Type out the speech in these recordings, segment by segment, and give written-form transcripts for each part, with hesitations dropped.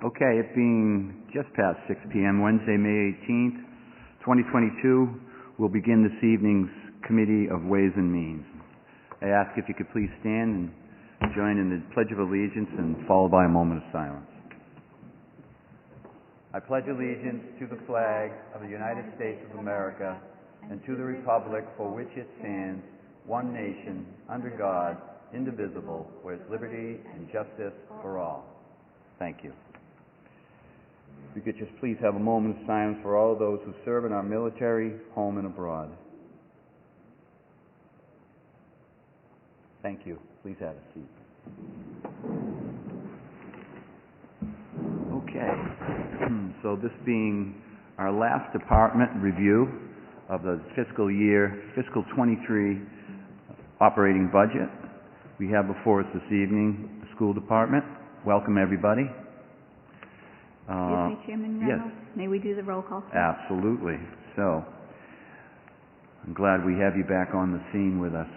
Okay, it being just past 6 p.m., Wednesday, May 18th, 2022, we'll begin this evening's Committee of Ways and Means. I ask if you could please stand and join in the Pledge of Allegiance and followed by a moment of silence. I pledge allegiance to the flag of the United States of America and to the republic for which it stands, one nation, under God, indivisible, with liberty and justice for all. Thank you. If you could just please have a moment of silence for all of those who serve in our military, home and abroad. Thank you. Please have a seat. Okay. So this being our last department review of the fiscal 23 operating budget, we have before us this evening the school department. Welcome everybody. Excuse me, Chairman Reynolds? Yes. May we do the roll call? Absolutely. So, I'm glad we have you back on the scene with us.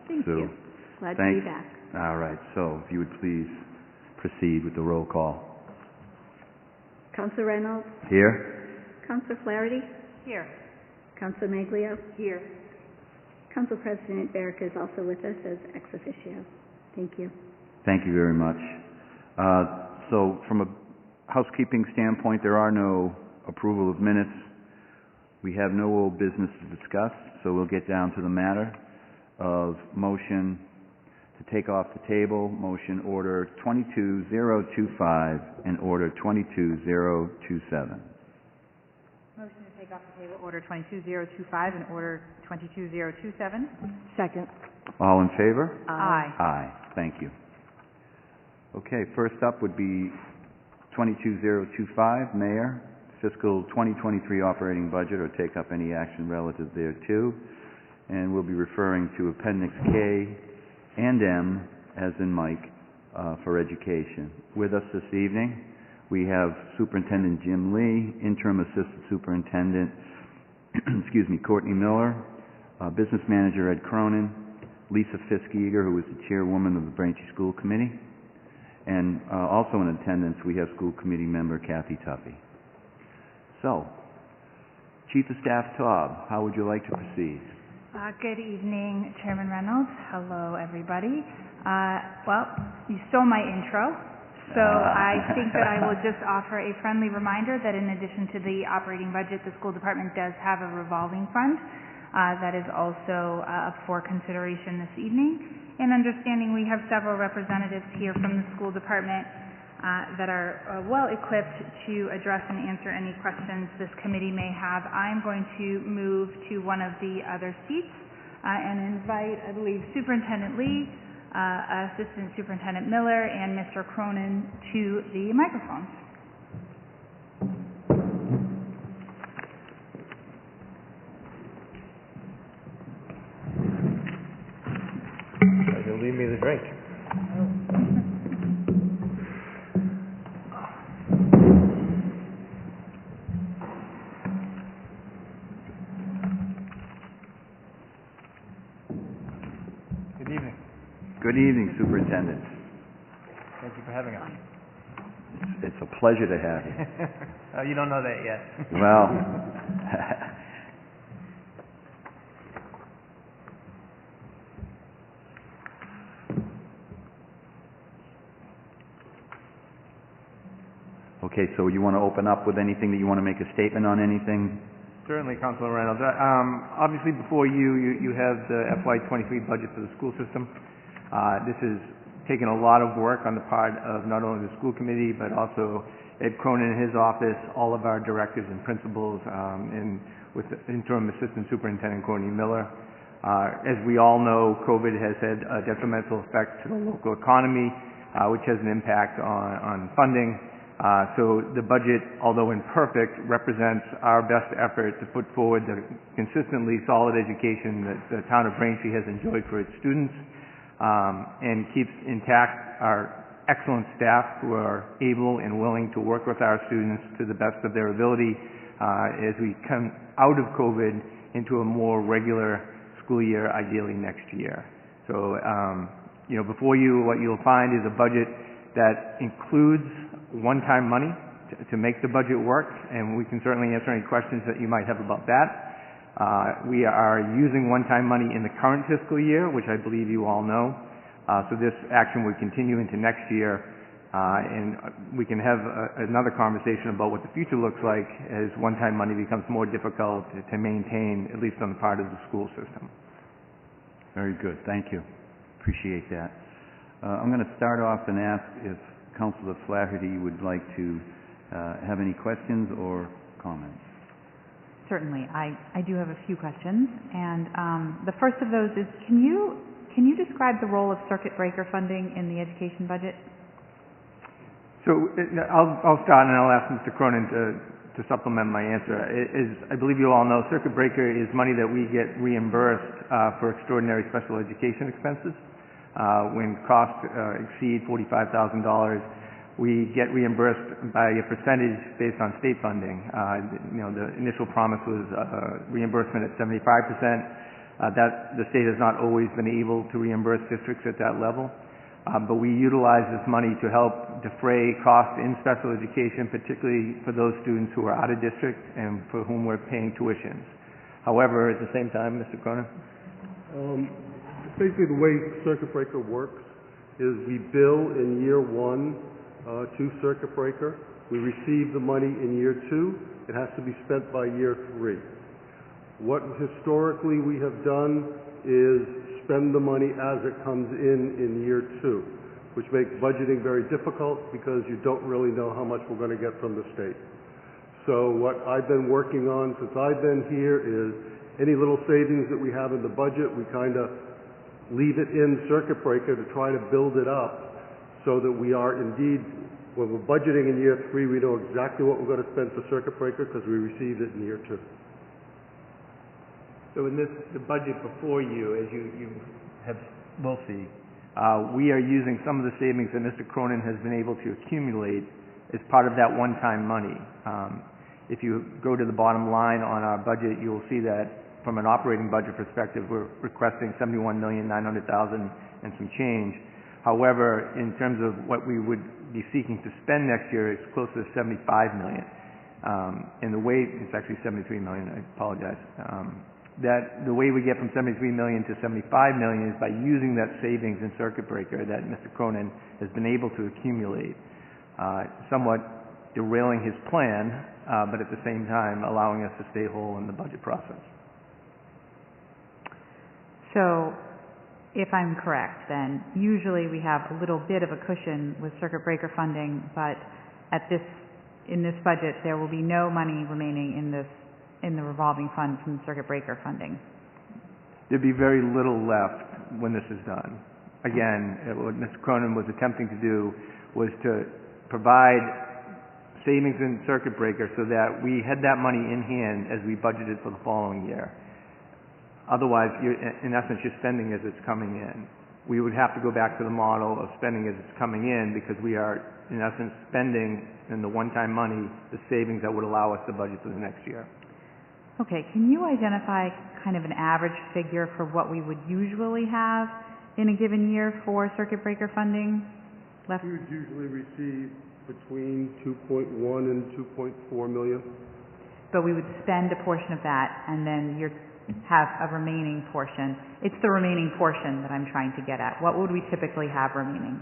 Thank Sue. you. Glad to be back. All right. So, if you would please proceed with the roll call. Councilor Reynolds? Here. Councilor Flaherty? Here. Councilor Maglio? Here. Council President Barrick is also with us as ex officio. Thank you. Thank you very much. So, from a housekeeping standpoint, there are no approval of minutes. We have no old business to discuss, so we'll get down to the matter of motion to take off the table, motion order 22025 and order 22027. Motion to take off the table order 22025 and order 22027. Second. All in favor? Aye. Aye. Thank you. Okay, first up would be 22025, Mayor, fiscal 2023 operating budget, or take up any action relative thereto. And we'll be referring to Appendix K and M, as in Mike, for education. With us this evening, we have Superintendent Jim Lee, Interim Assistant Superintendent, Courtney Miller, Business Manager Ed Cronin, Lisa Fisk-Eager, who is the Chairwoman of the Braintree School Committee, and also in attendance, we have School Committee Member Kathy Tuffy. So, Chief of Staff Taub, how would you like to proceed? Good evening, Chairman Reynolds. Hello, everybody. Well, you stole my intro, so I think that I will just offer a friendly reminder that in addition to the operating budget, the school department does have a revolving fund that is also up for consideration this evening. And understanding we have several representatives here from the school department that are well equipped to address and answer any questions this committee may have, I'm going to move to one of the other seats and invite, I believe, Superintendent Lee, Assistant Superintendent Miller, and Mr. Cronin to the microphones. You'll leave me the drink. Good evening. Good evening, Superintendent. Thank you for having us. It's a pleasure to have you. You don't know that yet. Well, okay, so you want to open up with anything that you want to make a statement on anything? Certainly, Councilor Reynolds. Obviously, before you have the FY23 budget for the school system. This has taken a lot of work on the part of not only the school committee, but also Ed Cronin in his office, all of our directors and principals, and with the Interim Assistant Superintendent Courtney Miller. As we all know, COVID has had a detrimental effect to the local economy, which has an impact on funding. So the budget, although imperfect, represents our best effort to put forward the consistently solid education that the town of Braintree has enjoyed for its students, and keeps intact our excellent staff who are able and willing to work with our students to the best of their ability as we come out of COVID into a more regular school year, ideally next year. So, before you, what you'll find is a budget that includes one-time money to make the budget work, and we can certainly answer any questions that you might have about that. We are using one-time money in the current fiscal year, which I believe you all know. So this action would continue into next year, and we can have another conversation about what the future looks like as one-time money becomes more difficult to maintain, at least on the part of the school system. Very good. Thank you. Appreciate that. I'm going to start off and ask if Councilor Flaherty would like to have any questions or comments. Certainly. I do have a few questions, and the first of those is, can you describe the role of circuit breaker funding in the education budget? So I'll start, and I'll ask Mr. Cronin to supplement my answer. I believe you all know, circuit breaker is money that we get reimbursed for extraordinary special education expenses. When costs exceed $45,000, we get reimbursed by a percentage based on state funding. The initial promise was reimbursement at 75%. That the state has not always been able to reimburse districts at that level. But we utilize this money to help defray costs in special education, particularly for those students who are out of district and for whom we're paying tuitions. However, at the same time, Mr. Cronin? Basically, the way circuit breaker works is we bill in year one to circuit breaker. We receive the money in year two. It has to be spent by year three. What historically we have done is spend the money as it comes in year two, which makes budgeting very difficult because you don't really know how much we're going to get from the state. So what I've been working on since I've been here is any little savings that we have in the budget, we kind of leave it in circuit breaker to try to build it up so that we are indeed, when we're budgeting in year three, we know exactly what we're going to spend for circuit breaker because we received it in year two. So in the budget before you, as you will see, we are using some of the savings that Mr. Cronin has been able to accumulate as part of that one-time money. If you go to the bottom line on our budget, you will see that from an operating budget perspective, we're requesting $71,900,000 and some change. However, in terms of what we would be seeking to spend next year, it's closer to $75 million. And the way, it's actually $73 million, I apologize. That the way we get from $73 million to $75 million is by using that savings in circuit breaker that Mr. Cronin has been able to accumulate, somewhat derailing his plan, but at the same time allowing us to stay whole in the budget process. So, if I'm correct, then usually we have a little bit of a cushion with circuit breaker funding, but in this budget there will be no money remaining in the revolving fund from circuit breaker funding. There'd be very little left when this is done. Again, what Mr. Cronin was attempting to do was to provide savings in circuit breaker so that we had that money in hand as we budgeted for the following year. Otherwise, in essence, you're spending as it's coming in. We would have to go back to the model of spending as it's coming in because we are, in essence, spending in the one-time money the savings that would allow us to budget for the next year. Okay, can you identify kind of an average figure for what we would usually have in a given year for circuit breaker funding left? We would usually receive between 2.1 and 2.4 million. But we would spend a portion of that and then have a remaining portion. It's the remaining portion that I'm trying to get at. What would we typically have remaining?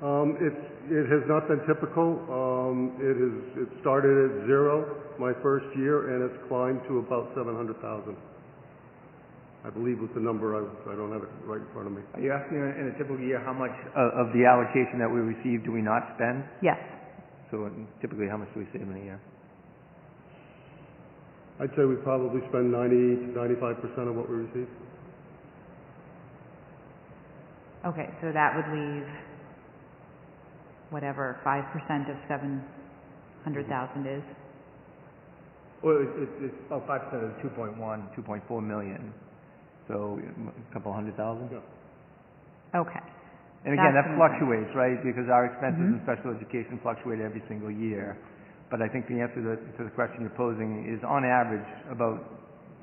It has not been typical. It started at zero my first year, and it's climbed to about 700,000. I believe was the number. I don't have it right in front of me. Are you asking in a typical year how much of the allocation that we receive do we not spend? Yes. So typically, how much do we save in a year? I'd say we probably spend 90 to 95% of what we receive. Okay, so that would leave whatever 5% of 700,000 is. Well, it's about 5% of the 2.4 million. So a couple $100,000. Yeah. Okay. And again, that fluctuates, right? Because our expenses in special education fluctuate every single year. But I think the answer to the question you're posing is, on average, about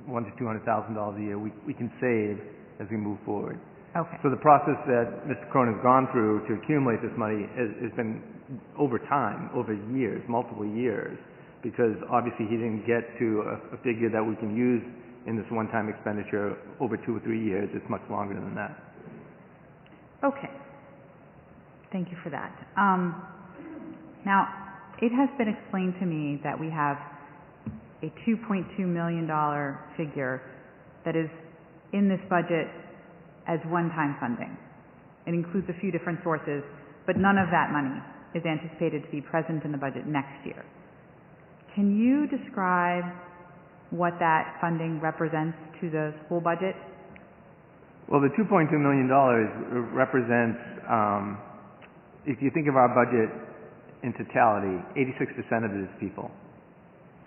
$100,000 to $200,000 a year we can save as we move forward. Okay. So the process that Mr. Cronin's gone through to accumulate this money has been over time, over years, multiple years, because obviously he didn't get to a figure that we can use in this one-time expenditure over 2 or 3 years. It's much longer than that. Okay. Thank you for that. Now, it has been explained to me that we have a $2.2 million figure that is in this budget as one-time funding. It includes a few different sources, but none of that money is anticipated to be present in the budget next year. Can you describe what that funding represents to the school budget? Well, the $2.2 million represents, if you think of our budget in totality, 86% of it is people.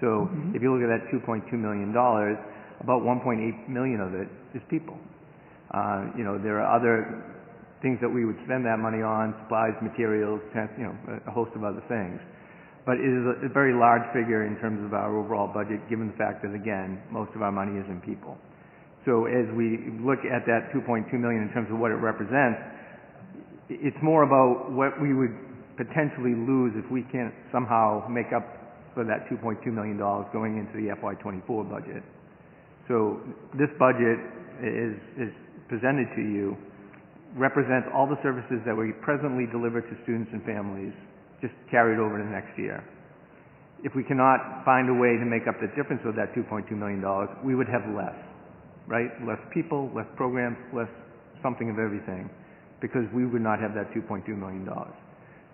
So if you look at that $2.2 million, about 1.8 million of it is people. There are other things that we would spend that money on, supplies, materials, a host of other things. But it is a very large figure in terms of our overall budget, given the fact that, again, most of our money is in people. So as we look at that $2.2 million in terms of what it represents, it's more about what we would potentially lose if we can't somehow make up for that $2.2 million going into the FY24 budget. So this budget is presented to you represents all the services that we presently deliver to students and families, just carried over to next year. If we cannot find a way to make up the difference of that $2.2 million, we would have less, right? Less people, less programs, less something of everything, because we would not have that $2.2 million.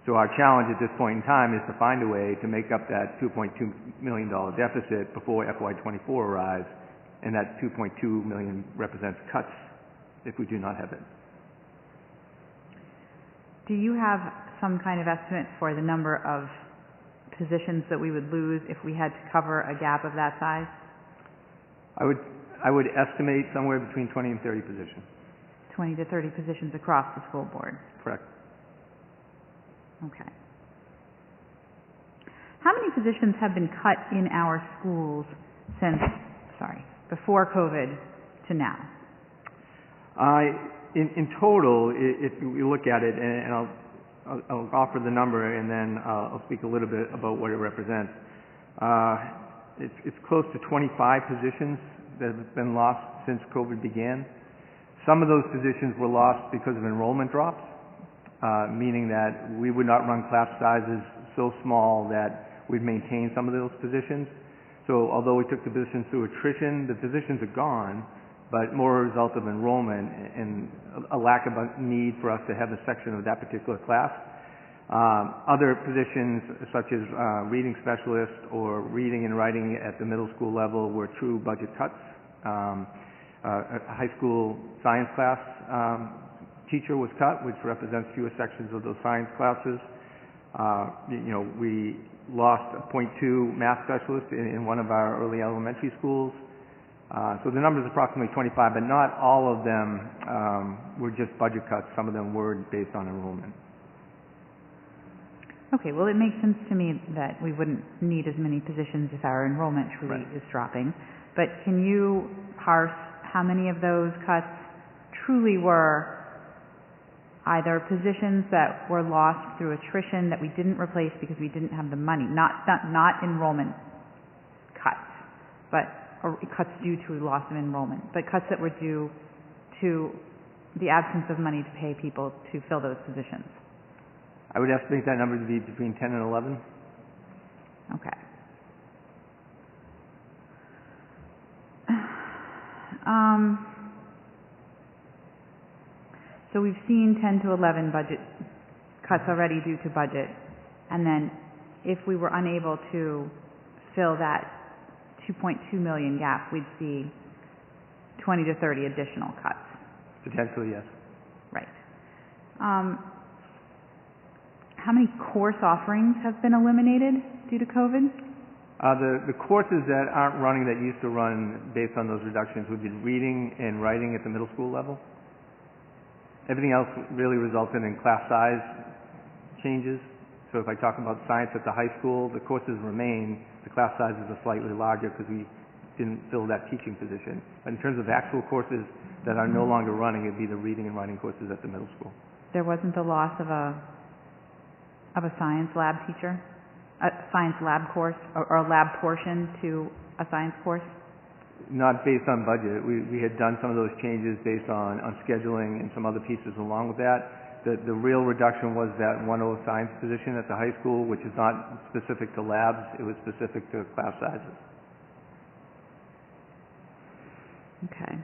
So our challenge at this point in time is to find a way to make up that $2.2 million deficit before FY24 arrives, and that $2.2 million represents cuts if we do not have it. Do you have some kind of estimate for the number of positions that we would lose if we had to cover a gap of that size? I would estimate somewhere between 20 and 30 positions. 20 to 30 positions across the school board. Correct. Okay. How many positions have been cut in our schools since, before COVID to now? In total, if you look at it, and I'll offer the number, and then I'll speak a little bit about what it represents. It's close to 25 positions that have been lost since COVID began. Some of those positions were lost because of enrollment drops, meaning that we would not run class sizes so small that we'd maintain some of those positions. So although we took the positions through attrition, the positions are gone, but more a result of enrollment and a lack of a need for us to have a section of that particular class. Other positions, such as reading specialist or reading and writing at the middle school level, were true budget cuts. A high school science class teacher was cut, which represents fewer sections of those science classes. We lost a .2 math specialist in one of our early elementary schools. So the number is approximately 25, but not all of them were just budget cuts. Some of them were based on enrollment. Okay, well, it makes sense to me that we wouldn't need as many positions if our enrollment truly is dropping. But can you parse how many of those cuts truly were either positions that were lost through attrition that we didn't replace because we didn't have the money, not enrollment cuts, but or cuts due to loss of enrollment, but cuts that were due to the absence of money to pay people to fill those positions? I would estimate that number to be between 10 and 11. Okay. So we've seen 10 to 11 budget cuts already due to budget, and then if we were unable to fill that 2.2 million gap, we'd see 20 to 30 additional cuts. Potentially, yes. Right. How many course offerings have been eliminated due to COVID? The courses that aren't running that used to run based on those reductions would be reading and writing at the middle school level. Everything else really resulted in class size changes. So if I talk about science at the high school, the courses remain, the class sizes are slightly larger because we didn't fill that teaching position. But in terms of actual courses that are no longer running, it'd be the reading and writing courses at the middle school. There wasn't the loss of a science lab teacher, a science lab course, or a lab portion to a science course? Not based on budget. We had done some of those changes based on scheduling and some other pieces along with that. The real reduction was that 1.0 science position at the high school, which is not specific to labs, it was specific to class sizes. Okay.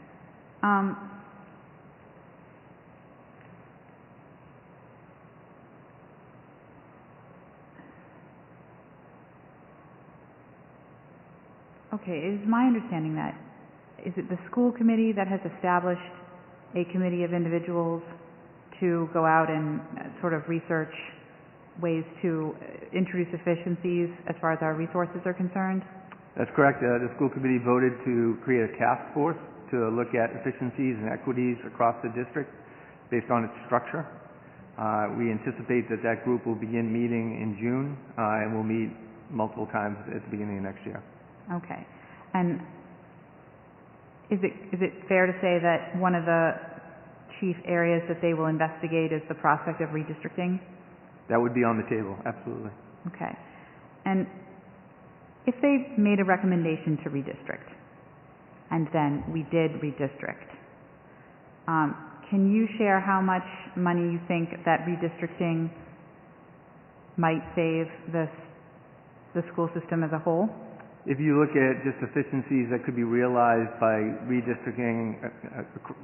Okay, it is my understanding that, is it the school committee that has established a committee of individuals to go out and sort of research ways to introduce efficiencies as far as our resources are concerned? That's correct. The school committee voted to create a task force to look at efficiencies and equities across the district based on its structure. We anticipate that that group will begin meeting in June, and will meet multiple times at the beginning of next year. Okay. And is it fair to say that one of the chief areas that they will investigate is the prospect of redistricting? That would be on the table, absolutely. Okay. And if they made a recommendation to redistrict, and then we did redistrict, can you share how much money you think that redistricting might save the school system as a whole? If you look at just efficiencies that could be realized by redistricting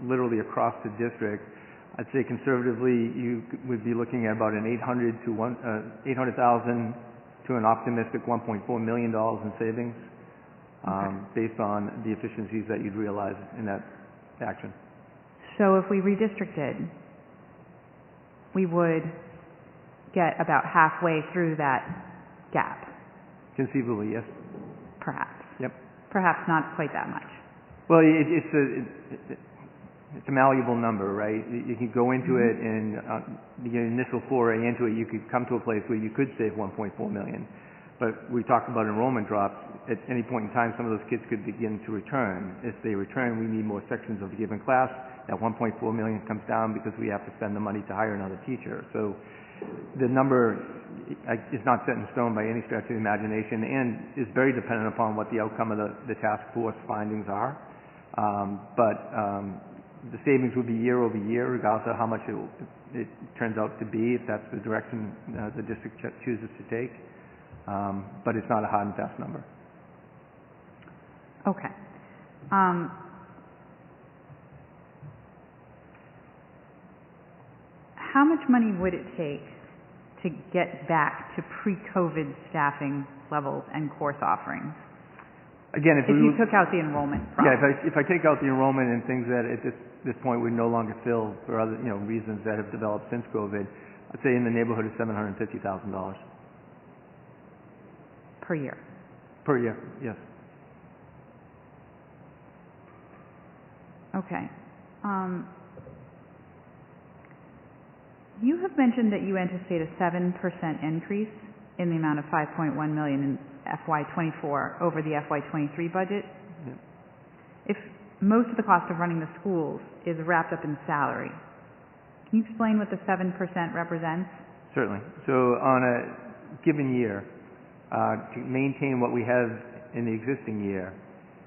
literally across the district, I'd say conservatively you would be looking at about an $800,000 to an optimistic $1.4 million in savings, based on the efficiencies that you'd realize in that action. So if we redistricted, we would get about halfway through that gap, Conceivably, yes. perhaps. Yep. Perhaps not quite that much. Well, it's a malleable number, right? You can go into it and the initial foray into it, you could come to a place where you could save $1.4 million. But we talked about enrollment drops. At any point in time, some of those kids could begin to return. If they return, we need more sections of a given class. That $1.4 million comes down because we have to spend the money to hire another teacher. So the number is not set in stone by any stretch of the imagination, and is very dependent upon what the outcome of the task force findings are. The savings would be year over year, regardless of how much it turns out to be, if that's the direction the district chooses to take. But it's not a hard and fast number. Okay. How much money would it take to get back to pre-COVID staffing levels and course offerings? Again, if you took out the enrollment problem? Yeah, if I take out the enrollment and things that at this point we no longer fill for other reasons that have developed since COVID, I'd say in the neighborhood of $750,000 per year. Per year, yes. Okay. You have mentioned that you anticipate a 7% increase in the amount of $5.1 million in FY24 over the FY23 budget. Yeah. If most of the cost of running the schools is wrapped up in salary, can you explain what the 7% represents? Certainly. So on a given year, to maintain what we have in the existing year,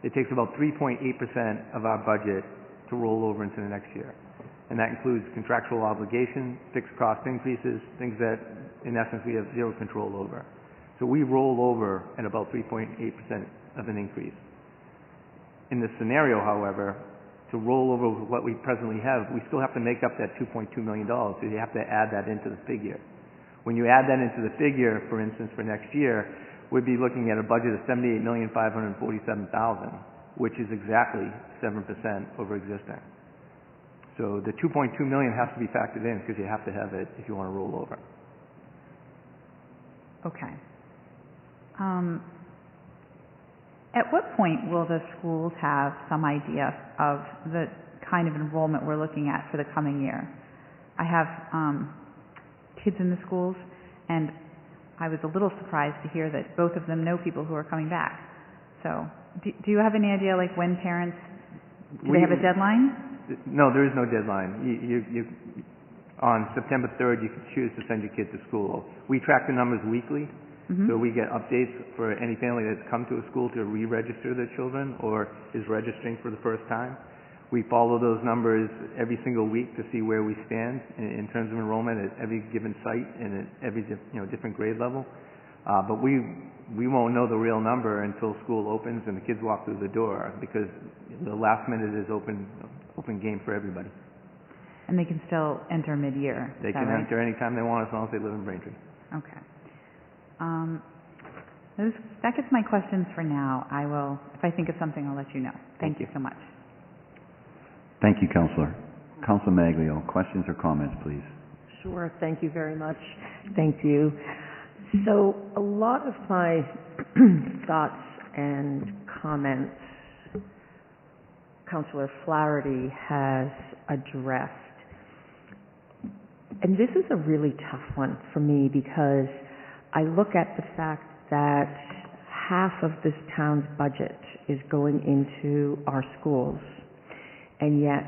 it takes about 3.8% of our budget to roll over into the next year. And that includes contractual obligations, fixed cost increases, things that, in essence, we have zero control over. So we roll over at about 3.8% of an increase. In this scenario, however, to roll over what we presently have, we still have to make up that $2.2 million, so you have to add that into the figure. When you add that into the figure, for instance, for next year, we'd be looking at a budget of $78,547,000, which is exactly 7% over existing. So the $2.2 million has to be factored in because you have to have it if you want to roll over. Okay. At what point will the schools have some idea of the kind of enrollment we're looking at for the coming year? I have kids in the schools, and I was a little surprised to hear that both of them know people who are coming back. So do you have any idea, like, when parents, do they We- have a deadline? No, there is no deadline. On September 3rd, you can choose to send your kid to school. We track the numbers weekly, Mhm. so we get updates for any family that's come to a school to re-register their children or is registering for the first time. We follow those numbers every single week to see where we stand in terms of enrollment at every given site and at every different grade level. But we won't know the real number until school opens and the kids walk through the door, because the last minute is open game for everybody. And they can still enter mid-year, They is that can right? enter anytime they want, as long as they live in Braintree. Okay. That gets my questions for now. If I think of something, I'll let you know. Thank you so much. Thank you, Counselor. Counselor Maglio, questions or comments, please? Sure, thank you very much. Thank you. So a lot of my thoughts and comments, Councillor Flaherty has addressed. And this is a really tough one for me, because I look at the fact that half of this town's budget is going into our schools, and yet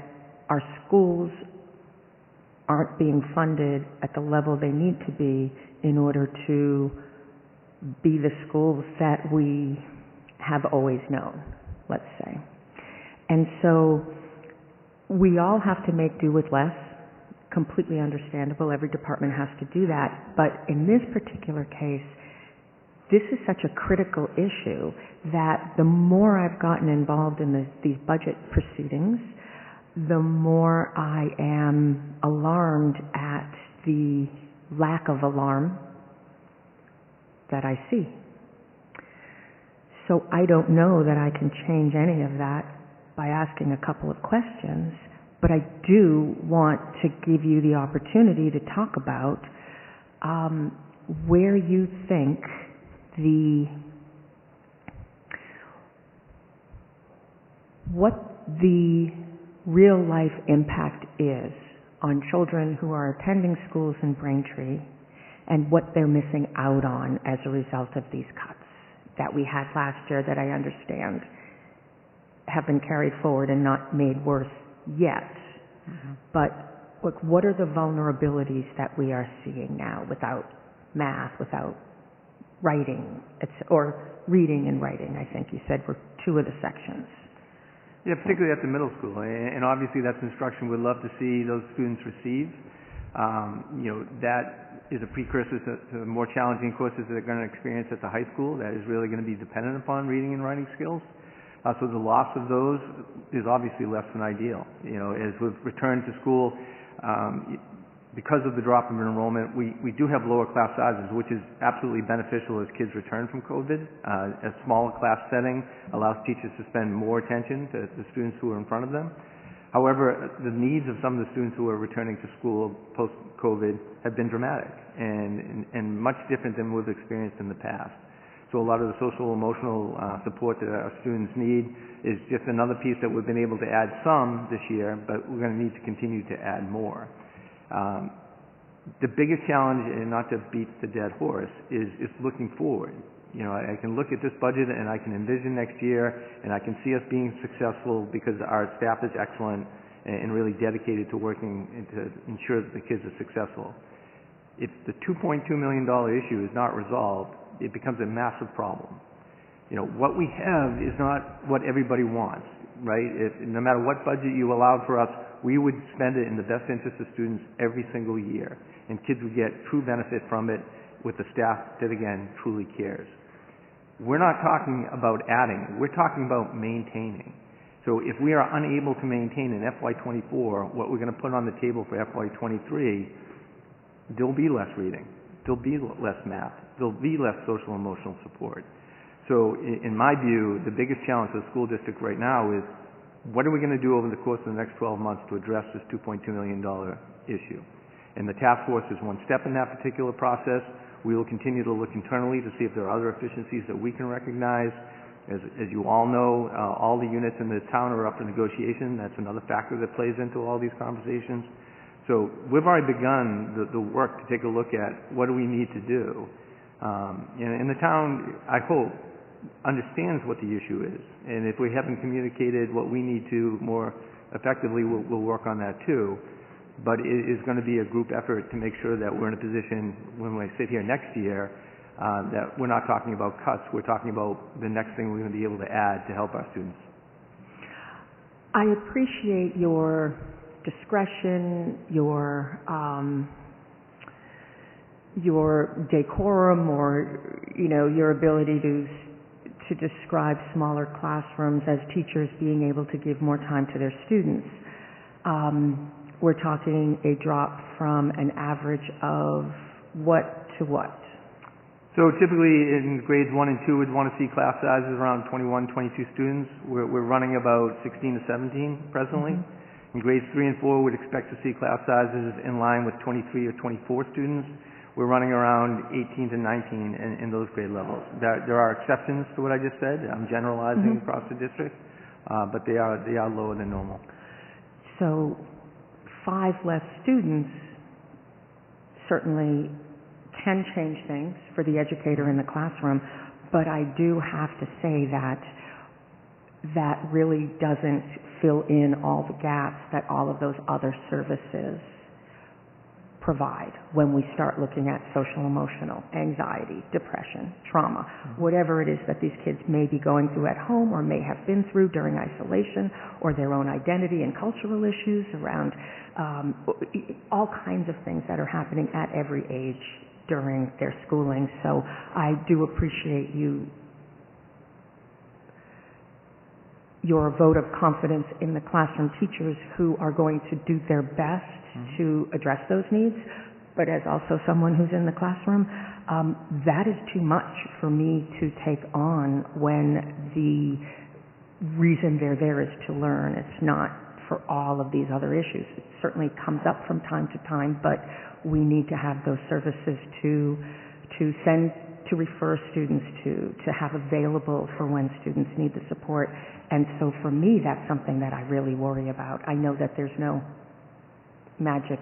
our schools aren't being funded at the level they need to be in order to be the schools that we have always known, let's say. And so we all have to make do with less. Completely understandable. Every department has to do that. But in this particular case, this is such a critical issue that the more I've gotten involved in these budget proceedings, the more I am alarmed at the lack of alarm that I see. So I don't know that I can change any of that by asking a couple of questions, but I do want to give you the opportunity to talk about where you think what the real life impact is on children who are attending schools in Braintree, and what they're missing out on as a result of these cuts that we had last year, that I understand have been carried forward and not made worse yet. Mm-hmm. But look, what are the vulnerabilities that we are seeing now without math, without writing, or reading and writing, I think you said were two of the sections. Yeah, particularly at the middle school, and obviously that's instruction we'd love to see those students receive. That is a precursor to the more challenging courses that they're going to experience at the high school. That is really going to be dependent upon reading and writing skills. So the loss of those is obviously less than ideal. As we've returned to school, because of the drop in enrollment, we do have lower class sizes, which is absolutely beneficial as kids return from COVID. A smaller class setting allows teachers to spend more attention to the students who are in front of them. However, the needs of some of the students who are returning to school post-COVID have been dramatic and much different than we've experienced in the past. So a lot of the social emotional support that our students need is just another piece that we've been able to add some this year, but we're going to need to continue to add more. The biggest challenge, and not to beat the dead horse, is looking forward. I can look at this budget and I can envision next year, and I can see us being successful because our staff is excellent and really dedicated to working to ensure that the kids are successful. If the $2.2 million issue is not resolved, it becomes a massive problem. What we have is not what everybody wants, right? No matter what budget you allowed for us, we would spend it in the best interest of students every single year, and kids would get true benefit from it with the staff that, again, truly cares. We're not talking about adding, we're talking about maintaining. So if we are unable to maintain in FY24 what we're going to put on the table for FY23, there'll be less reading, there'll be less math, there'll be less social emotional support. So in my view, the biggest challenge for the school district right now is, what are we going to do over the course of the next 12 months to address this $2.2 million issue? And the task force is one step in that particular process. We will continue to look internally to see if there are other efficiencies that we can recognize. As you all know, all the units in the town are up for negotiation. That's another factor that plays into all these conversations. So we've already begun the work to take a look at what do we need to do. In the town, I hope, understands what the issue is. And if we haven't communicated what we need to more effectively, we'll work on that too. But it is going to be a group effort to make sure that we're in a position when we sit here next year that we're not talking about cuts, we're talking about the next thing we're going to be able to add to help our students. I appreciate your discretion, your decorum, or your ability to describe smaller classrooms as teachers being able to give more time to their students. We're talking a drop from an average of what to what? So typically in grades 1 and 2, we'd want to see class sizes around 21, 22 students. We're running about 16 to 17 presently. In grades 3 and 4, we'd expect to see class sizes in line with 23 or 24 students. We're running around 18 to 19 in those grade levels. There are exceptions to what I just said. I'm generalizing across the district, but they are lower than normal. So 5 less students certainly can change things for the educator in the classroom, but I do have to say that that really doesn't fill in all the gaps that all of those other services provide when we start looking at social, emotional, anxiety, depression, trauma, whatever it is that these kids may be going through at home or may have been through during isolation, or their own identity and cultural issues around all kinds of things that are happening at every age during their schooling. So I do appreciate your vote of confidence in the classroom teachers who are going to do their best to address those needs. But as also someone who's in the classroom, that is too much for me to take on when the reason they're there is to learn. It's not for all of these other issues. It certainly comes up from time to time, but we need to have those services to refer students to have available for when students need the support. And so for me, that's something that I really worry about. I know that there's no magic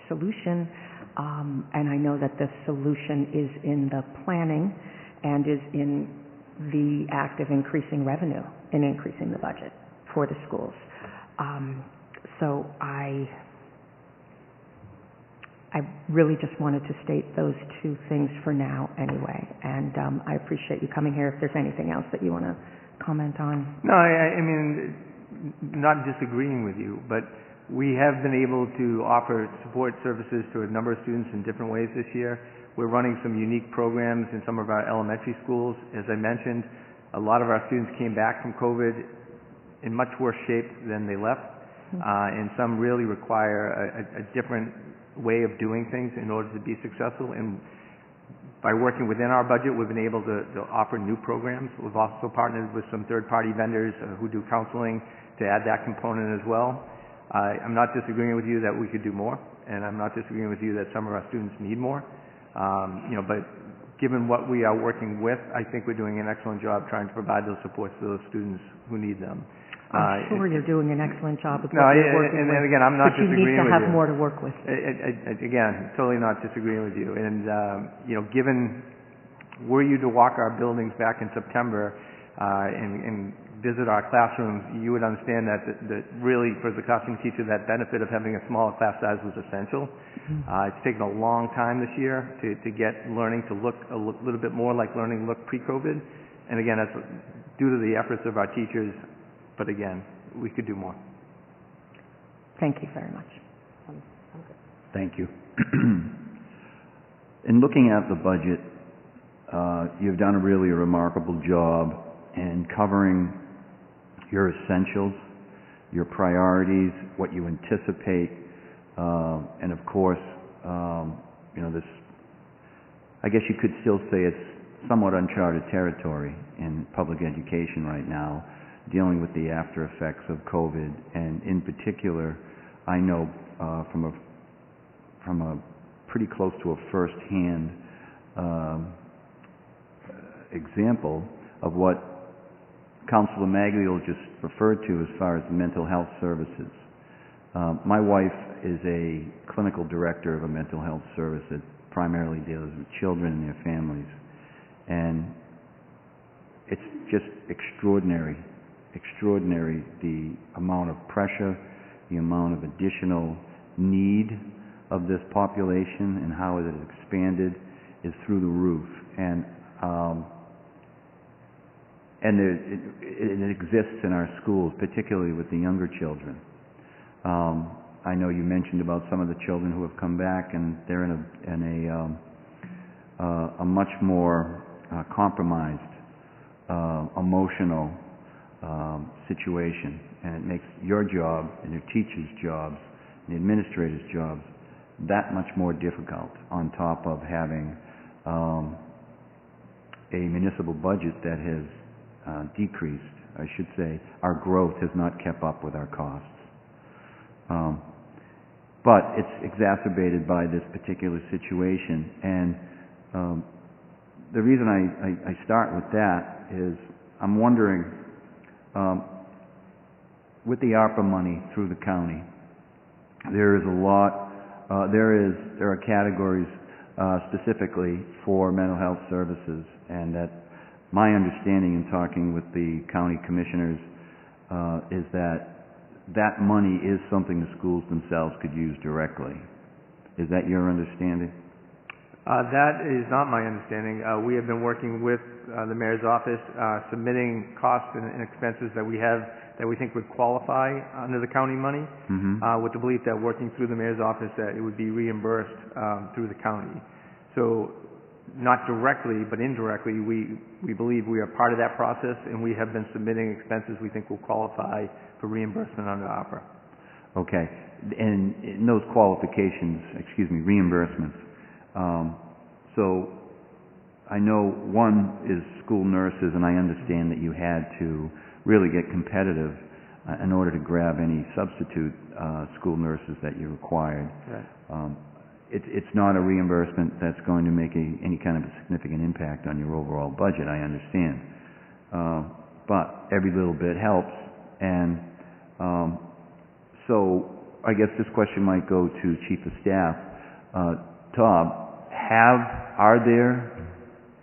solution, and I know that the solution is in the planning and is in the act of increasing revenue and increasing the budget for the schools. So I really just wanted to state those two things for now anyway, and I appreciate you coming here. If there's anything else that you want to comment on. No, I mean, not disagreeing with you, but we have been able to offer support services to a number of students in different ways this year. We're running some unique programs in some of our elementary schools. As I mentioned, a lot of our students came back from COVID in much worse shape than they left, and some really require a different way of doing things in order to be successful. And by working within our budget, we've been able to offer new programs. We've also partnered with some third-party vendors who do counseling to add that component as well. I'm not disagreeing with you that we could do more, and I'm not disagreeing with you that some of our students need more. But given what we are working with, I think we're doing an excellent job trying to provide those supports to those students who need them. I'm sure you're doing an excellent job with No, what you're working and with, again, I'm not but you disagreeing need to with have you. more to work with. Again, totally not disagreeing with you. And, given were you to walk our buildings back in September and visit our classrooms, you would understand that really for the classroom teacher, that benefit of having a smaller class size was essential. It's taken a long time this year to get learning to look a little bit more like learning looked pre-COVID. And again, that's due to the efforts of our teachers. But again, we could do more. Thank you very much. Thank you. In looking at the budget, you've done a really remarkable job in covering your essentials, your priorities, what you anticipate, and of course, this, I guess you could still say it's somewhat uncharted territory in public education right now, dealing with the after effects of COVID. And in particular, I know from a pretty close to a first-hand example of what Councilor Magliel just referred to as far as mental health services. My wife is a clinical director of a mental health service that primarily deals with children and their families. And it's just extraordinary, the amount of pressure, the amount of additional need of this population and how it has expanded is through the roof. And it exists in our schools, particularly with the younger children. I know you mentioned about some of the children who have come back, and they're in a much more compromised, emotional situation, and it makes your job and your teachers' jobs and the administrators' jobs that much more difficult, on top of having a municipal budget that has decreased. I should say our growth has not kept up with our costs. But it's exacerbated by this particular situation, and the reason I start with that is I'm wondering, with the ARPA money through the county, there is a lot, there are categories specifically for mental health services, and that my understanding in talking with the county commissioners is that money is something the schools themselves could use directly. Is that your understanding? That is not my understanding. We have been working with the mayor's office, submitting costs and expenses that we have that we think would qualify under the county money, with the belief that working through the mayor's office that it would be reimbursed through the county. So not directly, but indirectly, we believe we are part of that process, and we have been submitting expenses we think will qualify for reimbursement under ARPA. Okay. And in those qualifications, reimbursements, so I know one is school nurses, and I understand that you had to really get competitive in order to grab any substitute school nurses that you required. Right. It's not a reimbursement that's going to make any kind of a significant impact on your overall budget, I understand. But every little bit helps, and so I guess this question might go to Chief of Staff. Todd, are there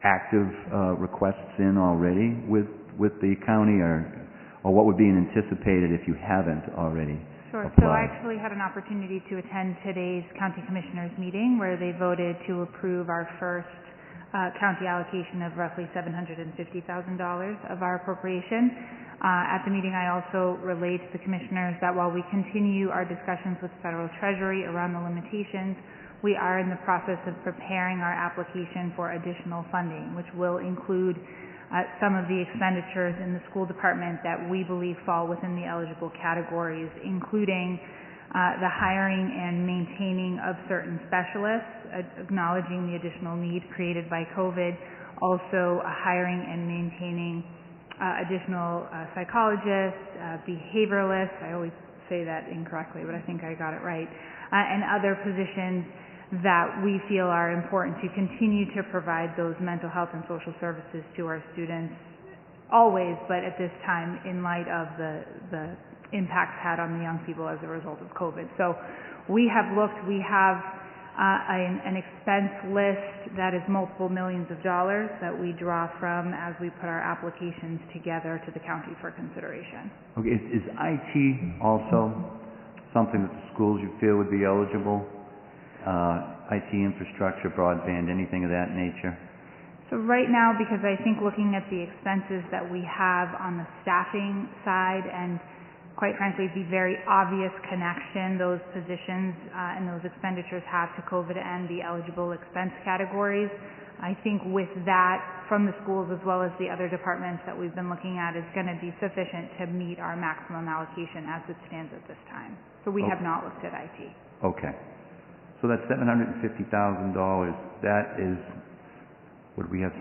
active requests in already with the county, or what would be anticipated if you haven't already? Sure. Applied? So I actually had an opportunity to attend today's county commissioners meeting, where they voted to approve our first county allocation of roughly $750,000 of our appropriation. At the meeting, I also relayed to the commissioners that while we continue our discussions with Federal Treasury around the limitations, we are in the process of preparing our application for additional funding, which will include some of the expenditures in the school department that we believe fall within the eligible categories, including the hiring and maintaining of certain specialists, acknowledging the additional need created by COVID, also hiring and maintaining additional psychologists, behavioralists, I always say that incorrectly, but I think I got it right, and other positions that we feel are important to continue to provide those mental health and social services to our students always, but at this time in light of the impacts had on the young people as a result of COVID. So we have an expense list that is multiple millions of dollars that we draw from as we put our applications together to the county for consideration. Okay, is IT also something that the schools you feel would be eligible? IT infrastructure, broadband, anything of that nature? So right now, because I think looking at the expenses that we have on the staffing side, and quite frankly the very obvious connection those positions and those expenditures have to COVID and the eligible expense categories, I think with that from the schools as well as the other departments that we've been looking at is going to be sufficient to meet our maximum allocation as it stands at this time. So we have not looked at IT. Okay. So that's $750,000. That is, what we have,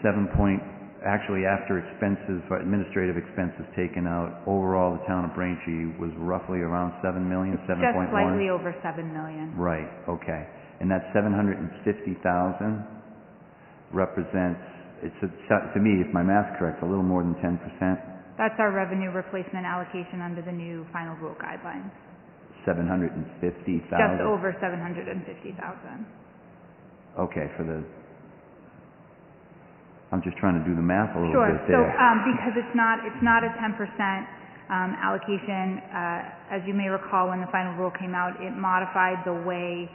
actually after expenses, or administrative expenses taken out, overall the town of Braintree was roughly around $7 million, 7.1? Just slightly over $7 million. Right, okay. And that $750,000 represents, to me, if my math's correct, a little more than 10%? That's our revenue replacement allocation under the new final rule guidelines. 750,000? Just over 750,000. Okay, I'm just trying to do the math a little Sure. bit So, there. because it's not a 10% allocation, as you may recall, when the final rule came out, it modified the way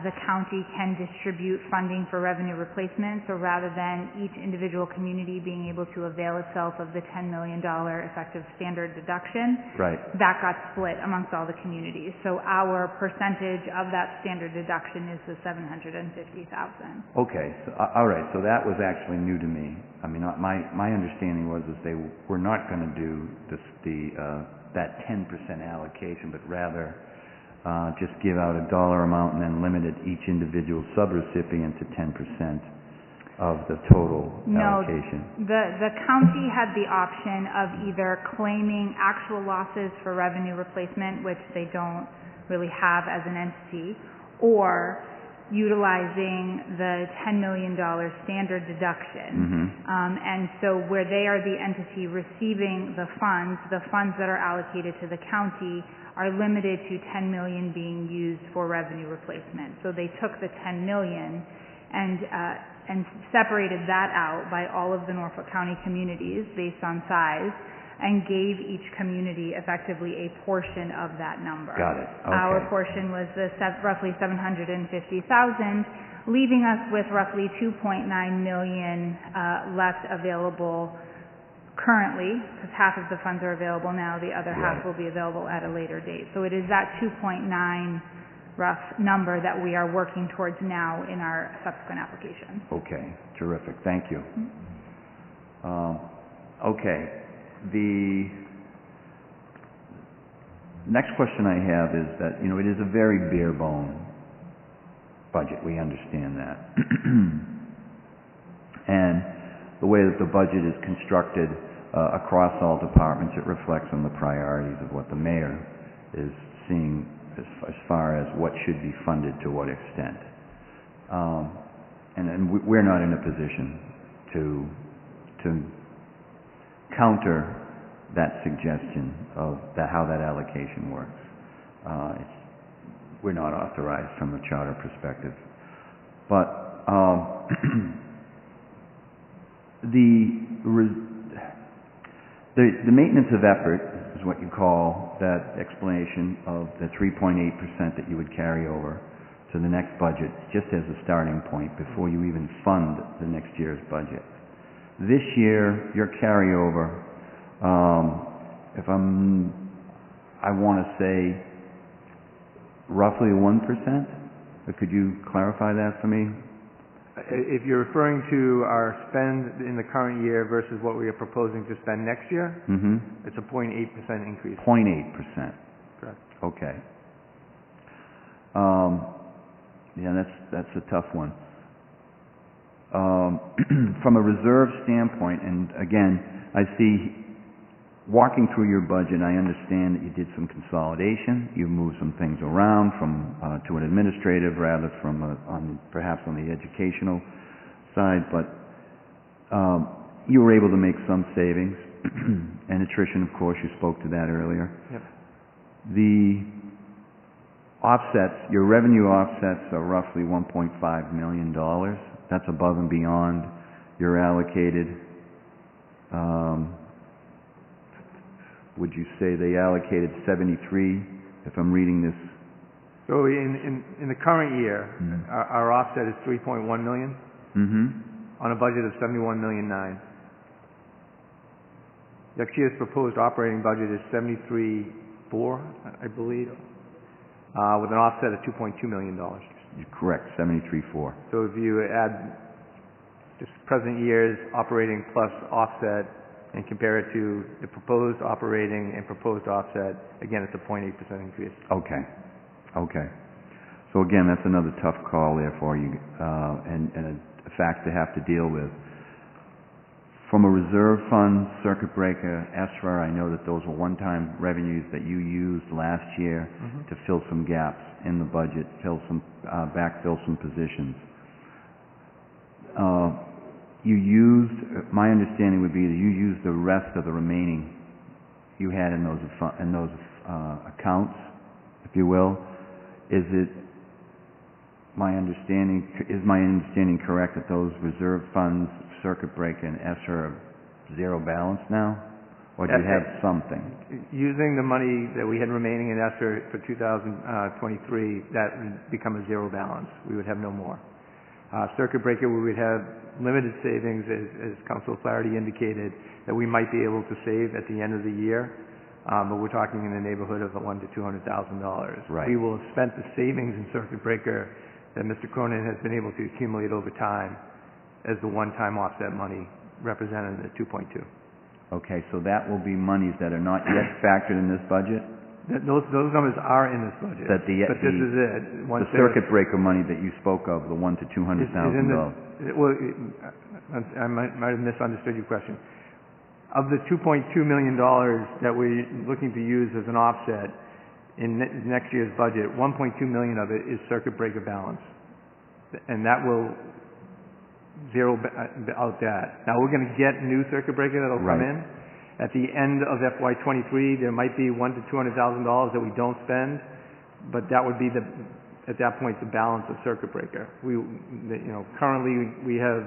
the county can distribute funding for revenue replacement. So rather than each individual community being able to avail itself of the $10 million effective standard deduction, Right. that got split amongst all the communities. So our percentage of that standard deduction is the $750,000. Okay, so, all right, so that was actually new to me. I mean, my understanding was that they were not going to do that 10% allocation, but rather just give out a dollar amount and then limit each individual subrecipient to 10% of the total allocation. No, the county had the option of either claiming actual losses for revenue replacement, which they don't really have as an entity, or utilizing the $10 million standard deduction. And so where they are the entity receiving the funds that are allocated to the county are limited to $10 million being used for revenue replacement. So they took the $10 million and separated that out by all of the Norfolk County communities based on size, and gave each community effectively a portion of that number. Got it. Okay. Our portion was roughly $750,000, leaving us with roughly $2.9 million left available currently, because half of the funds are available now, the other half will be available at a later date. So it is that 2.9 rough number that we are working towards now in our subsequent application. Okay, terrific, thank you. Okay, the next question I have is that, it is a very bare bone budget, we understand that. And the way that the budget is constructed across all departments, it reflects on the priorities of what the mayor is seeing as far as what should be funded to what extent. And we're not in a position to counter that suggestion of how that allocation works. We're not authorized from a charter perspective. But the maintenance of effort is what you call that explanation of the 3.8% that you would carry over to the next budget, just as a starting point before you even fund the next year's budget. This year, your carryover, I want to say roughly 1%, but could you clarify that for me? If you're referring to our spend in the current year versus what we are proposing to spend next year, it's a 0.8% increase. 0.8%. Correct. Okay. Yeah, that's a tough one. From a reserve standpoint, and again, I see, walking through your budget, I understand that you did some consolidation. You moved some things around to an administrative rather from perhaps on the educational side, but you were able to make some savings. And attrition, of course, you spoke to that earlier. Yep. The offsets, your revenue offsets are roughly $1.5 million. That's above and beyond your allocated. Would you say they allocated 73, if I'm reading this? So in the current year, our offset is $3.1 million on a budget of $71.9 million. Next year's proposed operating budget is $73.4 million, I believe, with an offset of $2.2 million. You're correct, 73.4. So if you add just present year's operating plus offset and compare it to the proposed operating and proposed offset, again, it's a 0.8% increase. Okay. So again, that's another tough call there for you, and a fact to have to deal with. From a reserve fund, circuit breaker, ESRA, I know that those were one-time revenues that you used last year to fill some gaps in the budget, backfill some positions. My understanding would be that you used the rest of the remaining you had in those accounts, if you will. Is my understanding correct that those reserve funds circuit breaker and ESSER zero balance now? Or do you have something? Using the money that we had remaining in ESSER for 2023, that would become a zero balance. We would have no more. Circuit breaker, we would have limited savings, as Councilor Flaherty indicated, that we might be able to save at the end of the year, but we're talking in the neighborhood of $100,000 to $200,000. Right. We will have spent the savings in circuit breaker that Mr. Cronin has been able to accumulate over time as the one-time offset money represented in the 2.2. Okay, so that will be monies that are not yet factored in this budget? Those numbers are in this budget. But this is it. The circuit breaker money that you spoke of, the $100,000 to $200,000. Well, I might have misunderstood your question. Of the $2.2 million that we're looking to use as an offset in next year's budget, $1.2 million of it is circuit breaker balance. And that will zero out that. Now, we're going to get new circuit breaker that'll come in. At the end of FY23, there might be $100,000 to $200,000 that we don't spend, but that would be at that point the balance of circuit breaker. Currently we have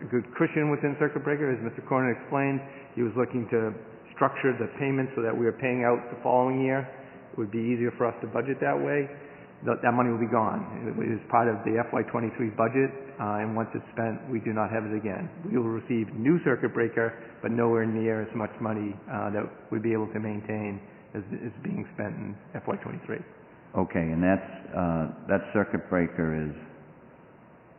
a good cushion within circuit breaker, as Mr. Cronin explained. He was looking to structure the payments so that we are paying out the following year. It would be easier for us to budget that way. That money will be gone. It is part of the FY23 budget, and once it's spent, we do not have it again. We will receive new circuit breaker, but nowhere near as much money that we'd be able to maintain as is being spent in FY23. Okay, and that circuit breaker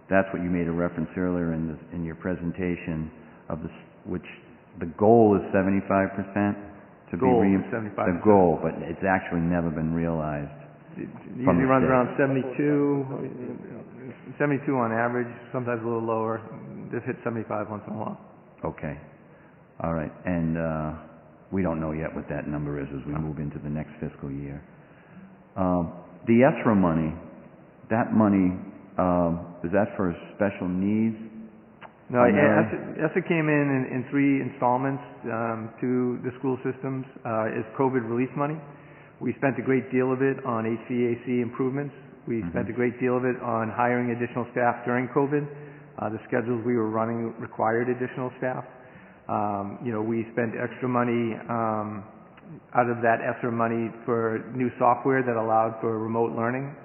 that's what you made a reference earlier in your presentation of which the goal is 75% to be reimbursed. 75%. The goal, but it's actually never been realized. It usually runs around 72 on average, sometimes a little lower. Just hit 75 once in a while. Okay. All right. And we don't know yet what that number is as we move into the next fiscal year. The ESSER money, that money, is that for special needs? No, ESSER came in 3 installments to the school systems as COVID relief money. We spent a great deal of it on HVAC improvements. We spent a great deal of it on hiring additional staff during COVID. The schedules we were running required additional staff. We spent extra money out of that ESSER money for new software that allowed for remote learning.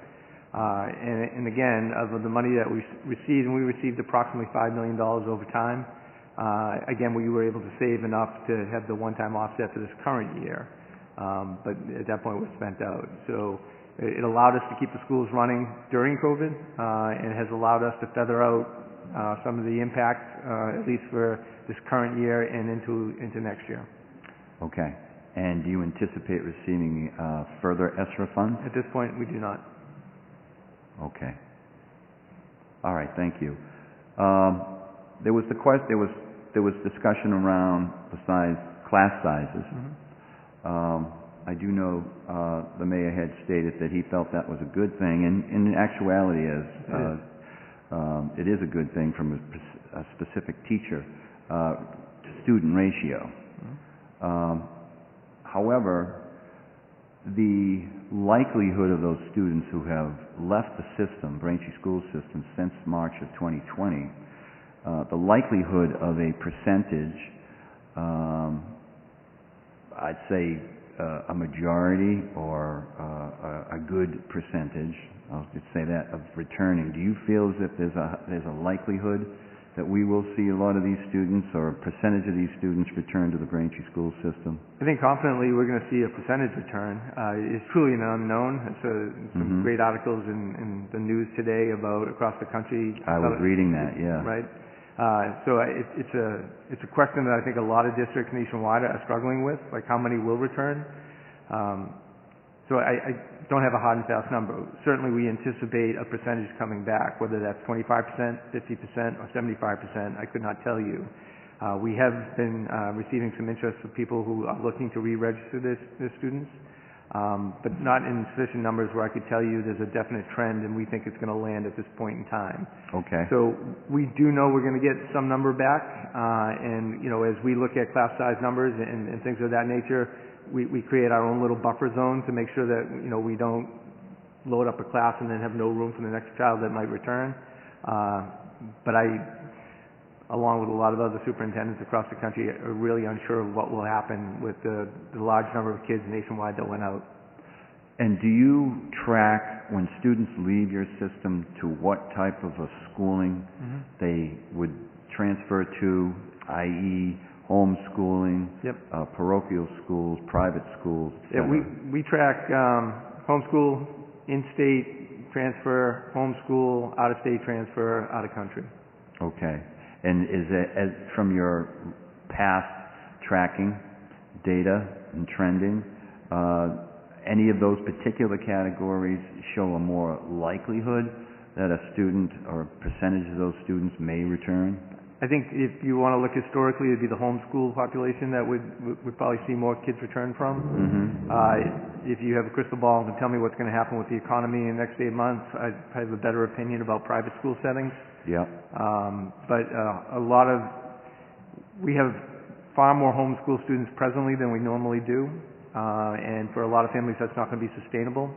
And again, of the money that we received, and we received approximately $5 million over time, again, we were able to save enough to have the one-time offset for this current year. But at that point, it was spent out. So it allowed us to keep the schools running during COVID, and has allowed us to feather out some of the impact, at least for this current year and into next year. Okay. And do you anticipate receiving further ESSER funds? At this point, we do not. Okay. All right. Thank you. There was discussion around besides class sizes. I do know the mayor had stated that he felt that was a good thing, and in actuality, it is a good thing from a specific teacher to student ratio. However, the likelihood of those students who have left the system, Braintree school system, since March of 2020, the likelihood of a percentage, I'd say a majority or a good percentage, I'll just say that, of returning. Do you feel as if there's a likelihood that we will see a lot of these students or a percentage of these students return to the Braintree school system? I think confidently we're going to see a percentage return. It's truly an unknown. Some great articles in the news today about across the country. I was reading that, yeah. Right. So it's a question that I think a lot of districts nationwide are struggling with, like how many will return. So I don't have a hard and fast number. Certainly we anticipate a percentage coming back, whether that's 25%, 50%, or 75%, I could not tell you. We have been receiving some interest from people who are looking to re-register their students, but not in sufficient numbers where I could tell you there's a definite trend and we think it's going to land at this point in time. Okay. So we do know we're going to get some number back, and as we look at class size numbers and things of that nature, we create our own little buffer zone to make sure that we don't load up a class and then have no room for the next child that might return. But along with a lot of other superintendents across the country, are really unsure of what will happen with the large number of kids nationwide that went out. And do you track when students leave your system to what type of a schooling they would transfer to, i.e. homeschooling, parochial schools, private schools, et Yeah, cetera? we track homeschool, in-state transfer, homeschool, out-of-state transfer, out-of-country. Okay. And is it, from your past tracking data and trending, any of those particular categories show a more likelihood that a student or a percentage of those students may return? I think if you want to look historically, it'd be the homeschool population that would probably see more kids return from. If you have a crystal ball and can tell me what's going to happen with the economy in the next 8 months, I'd have a better opinion about private school settings. Yeah. But we have far more homeschool students presently than we normally do. And for a lot of families, that's not going to be sustainable.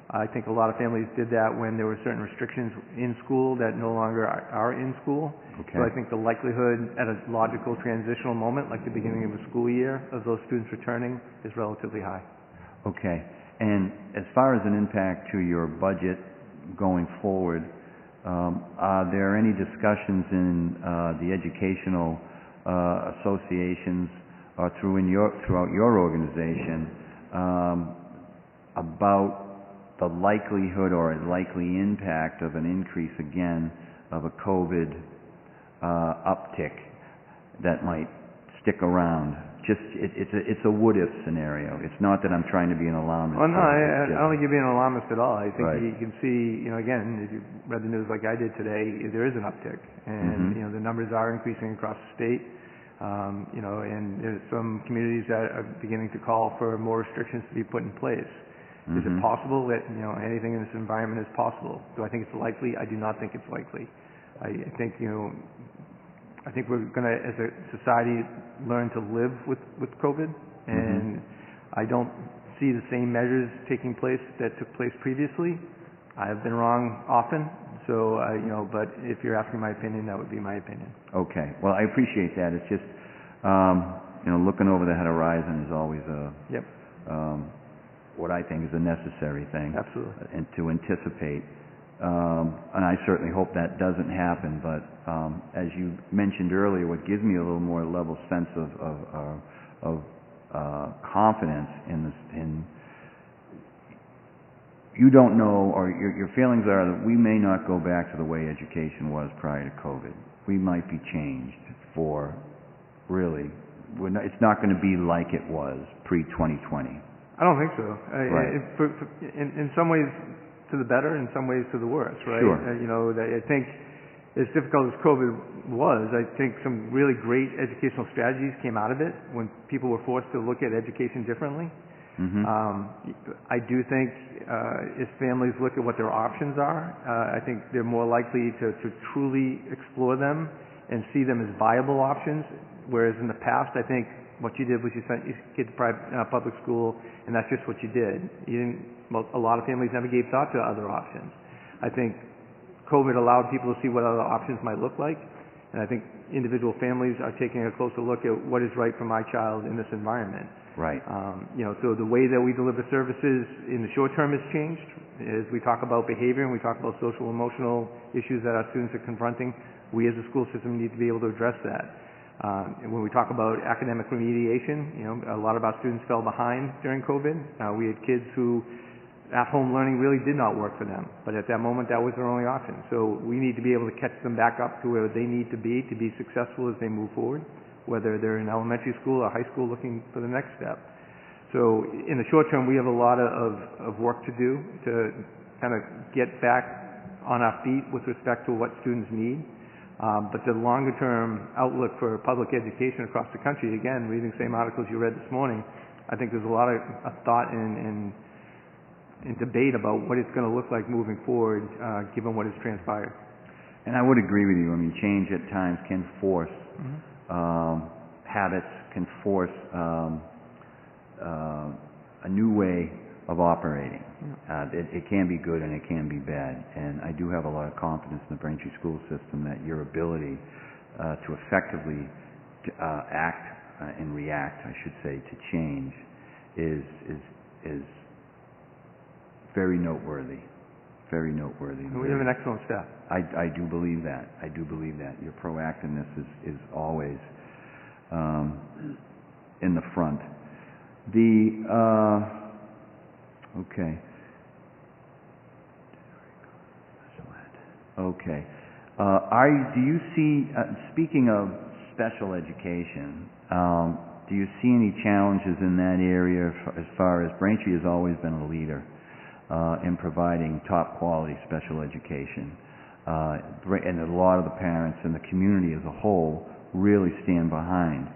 I think a lot of families did that when there were certain restrictions in school that no longer are in school. Okay. So I think the likelihood at a logical transitional moment, like the beginning of a school year, of those students returning is relatively high. Okay. And as far as an impact to your budget going forward, are there any discussions in the educational associations or throughout your organization about the likelihood or a likely impact of an increase again of a COVID uptick that might stick around? Just it's a what if scenario. It's not that I'm trying to be an alarmist. Well, no, I don't think you're being an alarmist at all. I think Right. you can see, again, if you read the news like I did today, there is an uptick, and the numbers are increasing across the state. And there's some communities that are beginning to call for more restrictions to be put in place. Is it possible that, anything in this environment is possible? Do I think it's likely? I do not think it's likely. I think we're going to, as a society, learn to live with COVID, and I don't see the same measures taking place that took place previously. I have been wrong often, so, but if you're asking my opinion, that would be my opinion. Okay. Well, I appreciate that. It's just, looking over the horizon is always what I think is a necessary thing. Absolutely. And to anticipate. And I certainly hope that doesn't happen, but as you mentioned earlier, what gives me a little more level sense of confidence in you don't know, or your feelings are that we may not go back to the way education was prior to COVID. We might be changed for really, it's not going to be like it was pre-2020. I don't think so. Right. In some ways to the better, in some ways to the worse, right? Sure. I think as difficult as COVID was, I think some really great educational strategies came out of it when people were forced to look at education differently. I do think if families look at what their options are, I think they're more likely to truly explore them and see them as viable options, whereas in the past, I think what you did was you sent your kid to public school, and that's just what you did. A lot of families never gave thought to other options. I think COVID allowed people to see what other options might look like, and I think individual families are taking a closer look at what is right for my child in this environment. Right. So the way that we deliver services in the short term has changed. As we talk about behavior and we talk about social emotional issues that our students are confronting, we as a school system need to be able to address that. And when we talk about academic remediation, a lot of our students fell behind during COVID. We had kids who at-home learning really did not work for them, but at that moment that was their only option. So we need to be able to catch them back up to where they need to be successful as they move forward, whether they're in elementary school or high school looking for the next step. So in the short term, we have a lot of work to do to kind of get back on our feet with respect to what students need. But the longer term outlook for public education across the country, again, reading the same articles you read this morning, I think there's a lot of thought and debate about what it's going to look like moving forward, given what has transpired. And I would agree with you. I mean, change at times can force habits, can force a new way of operating. It can be good and it can be bad. And I do have a lot of confidence in the Braintree school system that your ability to effectively act and react, I should say, to change is very noteworthy. Very noteworthy. And we have an excellent staff. I do believe that. I do believe that. Your proactiveness is always in the front. Okay. Okay. Do you see, speaking of special education, do you see any challenges in that area as far as Braintree has always been a leader in providing top quality special education? And a lot of the parents and the community as a whole really stand behind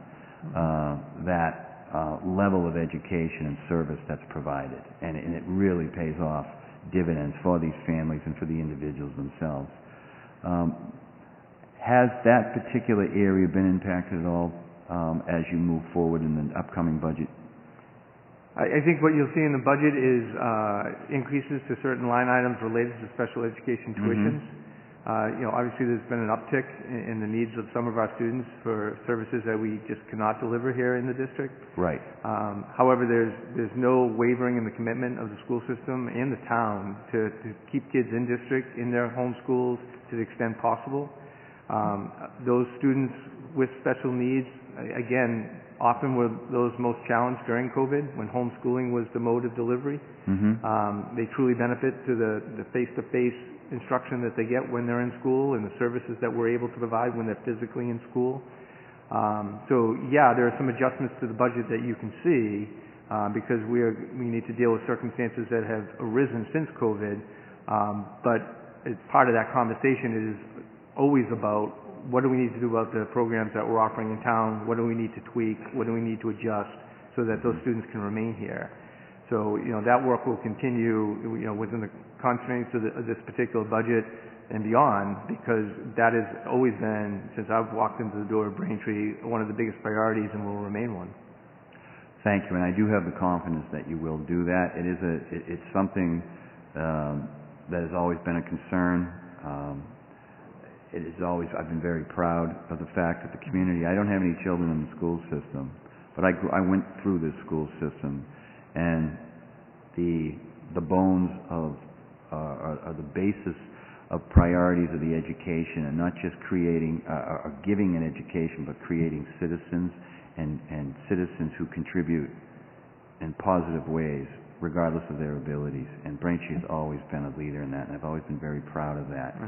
that level of education and service that's provided. And it really pays off dividends for these families and for the individuals themselves. Has that particular area been impacted at all as you move forward in the upcoming budget? I think what you'll see in the budget is increases to certain line items related to special education tuitions. Obviously there's been an uptick in the needs of some of our students for services that we just cannot deliver here in the district. Right. However, there's no wavering in the commitment of the school system and the town to keep kids in district, in their home schools to the extent possible. Those students with special needs, again, often were those most challenged during COVID when homeschooling was the mode of delivery. They truly benefit to the face-to-face instruction that they get when they're in school and the services that we're able to provide when they're physically in school. So yeah, there are some adjustments to the budget that you can see because we need to deal with circumstances that have arisen since COVID. But as part of that conversation, it is always about what do we need to do about the programs that we're offering in town, what do we need to tweak, what do we need to adjust so that those students can remain here. So, that work will continue, within the constraints of this particular budget and beyond, because that has always been, since I've walked into the door of Braintree, one of the biggest priorities and will remain one. Thank you, and I do have the confidence that you will do that. It's something that has always been a concern. I've been very proud of the fact that the community, I don't have any children in the school system, but I went through this school system, and the bones of, or the basis of priorities of the education, and not just creating, or giving an education, but creating citizens and citizens who contribute in positive ways, regardless of their abilities. And Braintree has always been a leader in that, and I've always been very proud of that.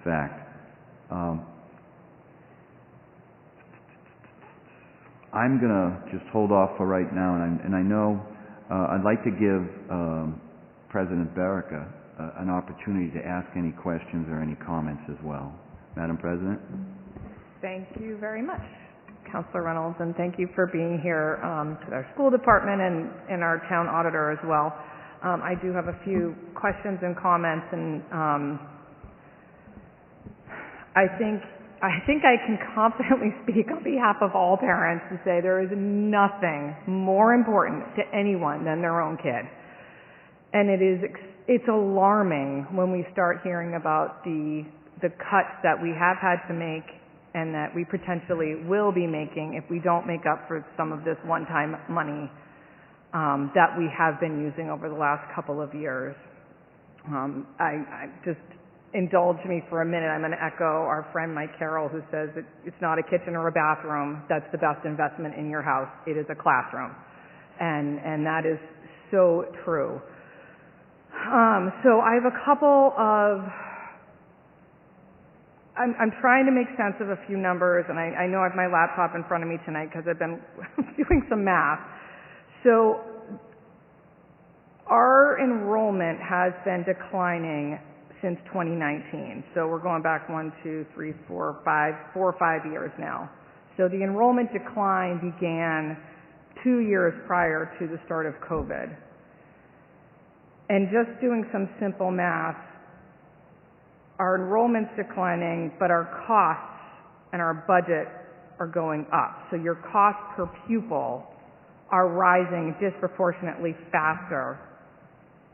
Fact. I'm going to just hold off for right now, and I know I'd like to give President Berica an opportunity to ask any questions or any comments as well. Madam President? Thank you very much, Councilor Reynolds, and thank you for being here to our school department and our town auditor as well. I do have a few questions and comments, and I think I can confidently speak on behalf of all parents to say there is nothing more important to anyone than their own kid. And it's alarming when we start hearing about the cuts that we have had to make and that we potentially will be making if we don't make up for some of this one-time money that we have been using over the last couple of years. I just indulge me for a minute. I'm going to echo our friend Mike Carroll, who says that it's not a kitchen or a bathroom that's the best investment in your house. It is a classroom. And that is so true. So I have a couple of... I'm trying to make sense of a few numbers, and I know I have my laptop in front of me tonight because I've been doing some math. So our enrollment has been declining since 2019. So we're going back 4 or 5 years now. So the enrollment decline began 2 years prior to the start of COVID. And just doing some simple math, our enrollment's declining, but our costs and our budget are going up. So your costs per pupil are rising disproportionately faster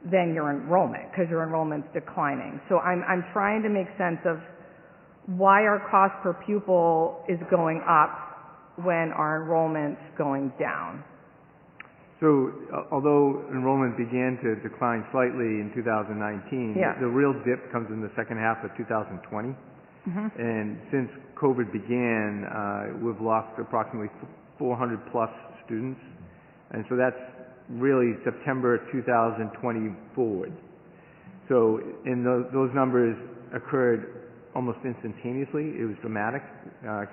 than your enrollment, because your enrollment's declining. So I'm trying to make sense of why our cost per pupil is going up when our enrollment's going down. So, although enrollment began to decline slightly in 2019, Yeah. the real dip comes in the second half of 2020. And since COVID began, we've lost approximately 400 plus students. And so that's really September 2020 forward. So, those numbers occurred almost instantaneously. It was dramatic.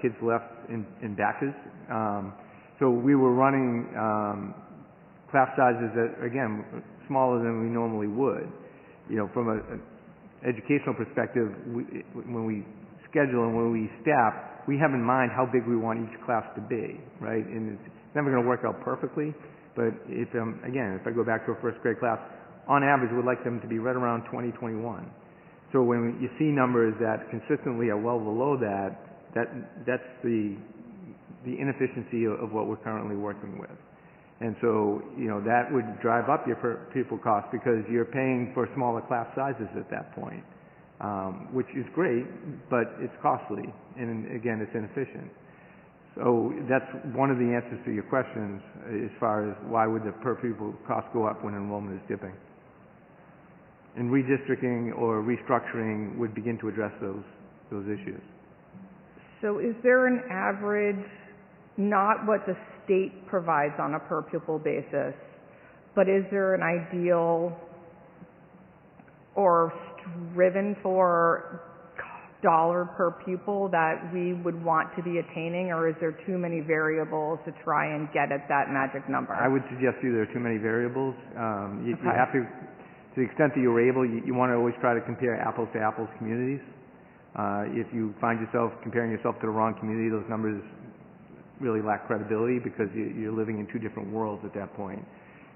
Kids left in batches. So we were running class sizes that, again, smaller than we normally would. You know, from an educational perspective, when we schedule and when we staff, we have in mind how big we want each class to be, right? And it's never going to work out perfectly, but if I go back to a first grade class, on average, we'd like them to be right around 20, 21. So when you see numbers that consistently are well below that's the inefficiency of what we're currently working with. And so, you know, that would drive up your per pupil cost because you're paying for smaller class sizes at that point, which is great, but it's costly, and again, it's inefficient. So that's one of the answers to your questions as far as why would the per pupil cost go up when enrollment is dipping. And redistricting or restructuring would begin to address those issues. So is there an average, not what the state provides on a per pupil basis, but is there an ideal or striven for dollar per pupil that we would want to be attaining, or is there too many variables to try and get at that magic number? I would suggest there are too many variables. You Okay. have to the extent that you're able, you want to always try to compare apples to apples communities. If you find yourself comparing yourself to the wrong community, those numbers really lack credibility because you're living in two different worlds at that point.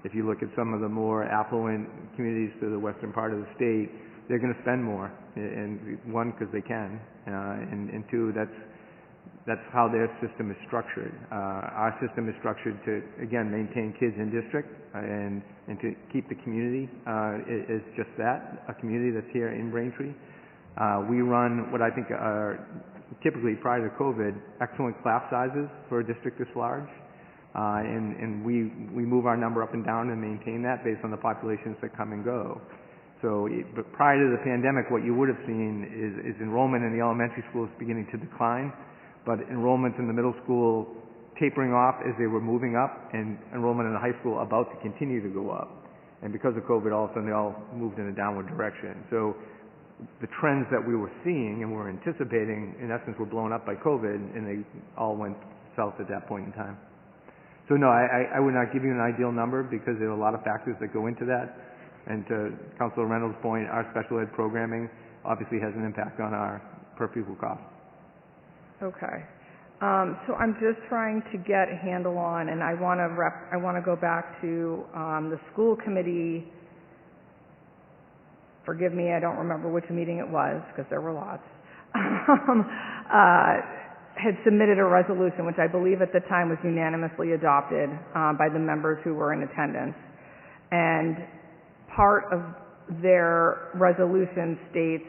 If you look at some of the more affluent communities to the western part of the state, they're going to spend more, and one, because they can, and two, that's how their system is structured. Our system is structured to, again, maintain kids in district and to keep the community is just that, a community that's here in Braintree. We run what I think are typically, prior to COVID, excellent class sizes for a district this large. And we move our number up and down and maintain that based on the populations that come and go. So, but prior to the pandemic, what you would have seen is enrollment in the elementary schools beginning to decline, but enrollment in the middle school tapering off as they were moving up, and enrollment in the high school about to continue to go up. And because of COVID, all of a sudden they all moved in a downward direction. So the trends that we were seeing and were anticipating, in essence, were blown up by COVID, and they all went south at that point in time. So no, I would not give you an ideal number because there are a lot of factors that go into that. And to Councilor Reynolds' point, our special ed programming obviously has an impact on our per pupil cost. Okay. So I'm just trying to get a handle on, and I want to go back to the school committee. Forgive me, I don't remember which meeting it was because there were lots. Had submitted a resolution, which I believe at the time was unanimously adopted by the members who were in attendance. And part of their resolution states,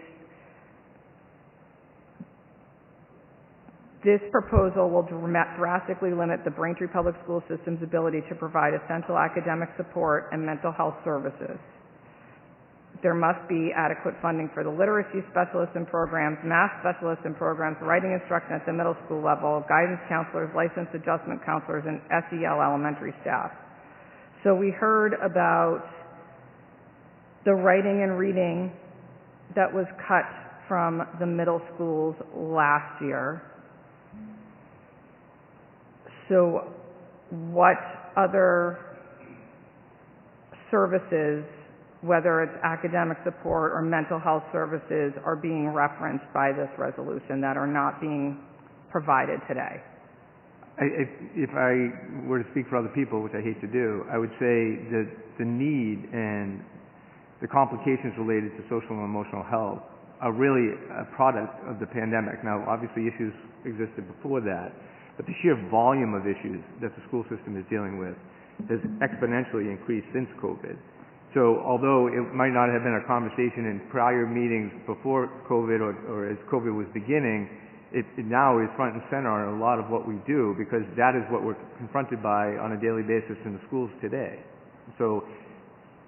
this proposal will drastically limit the Braintree Public School System's ability to provide essential academic support and mental health services. There must be adequate funding for the literacy specialists and programs, math specialists and programs, writing instruction at the middle school level, guidance counselors, licensed adjustment counselors, and SEL elementary staff. So we heard about the writing and reading that was cut from the middle schools last year. So what other services, whether it's academic support or mental health services, are being referenced by this resolution that are not being provided today? If I were to speak for other people, which I hate to do, I would say that the need and the complications related to social and emotional health are really a product of the pandemic. Now, obviously issues existed before that, but the sheer volume of issues that the school system is dealing with has exponentially increased since COVID. So although it might not have been a conversation in prior meetings before COVID or as COVID was beginning, it now is front and center on a lot of what we do, because that is what we're confronted by on a daily basis in the schools today. So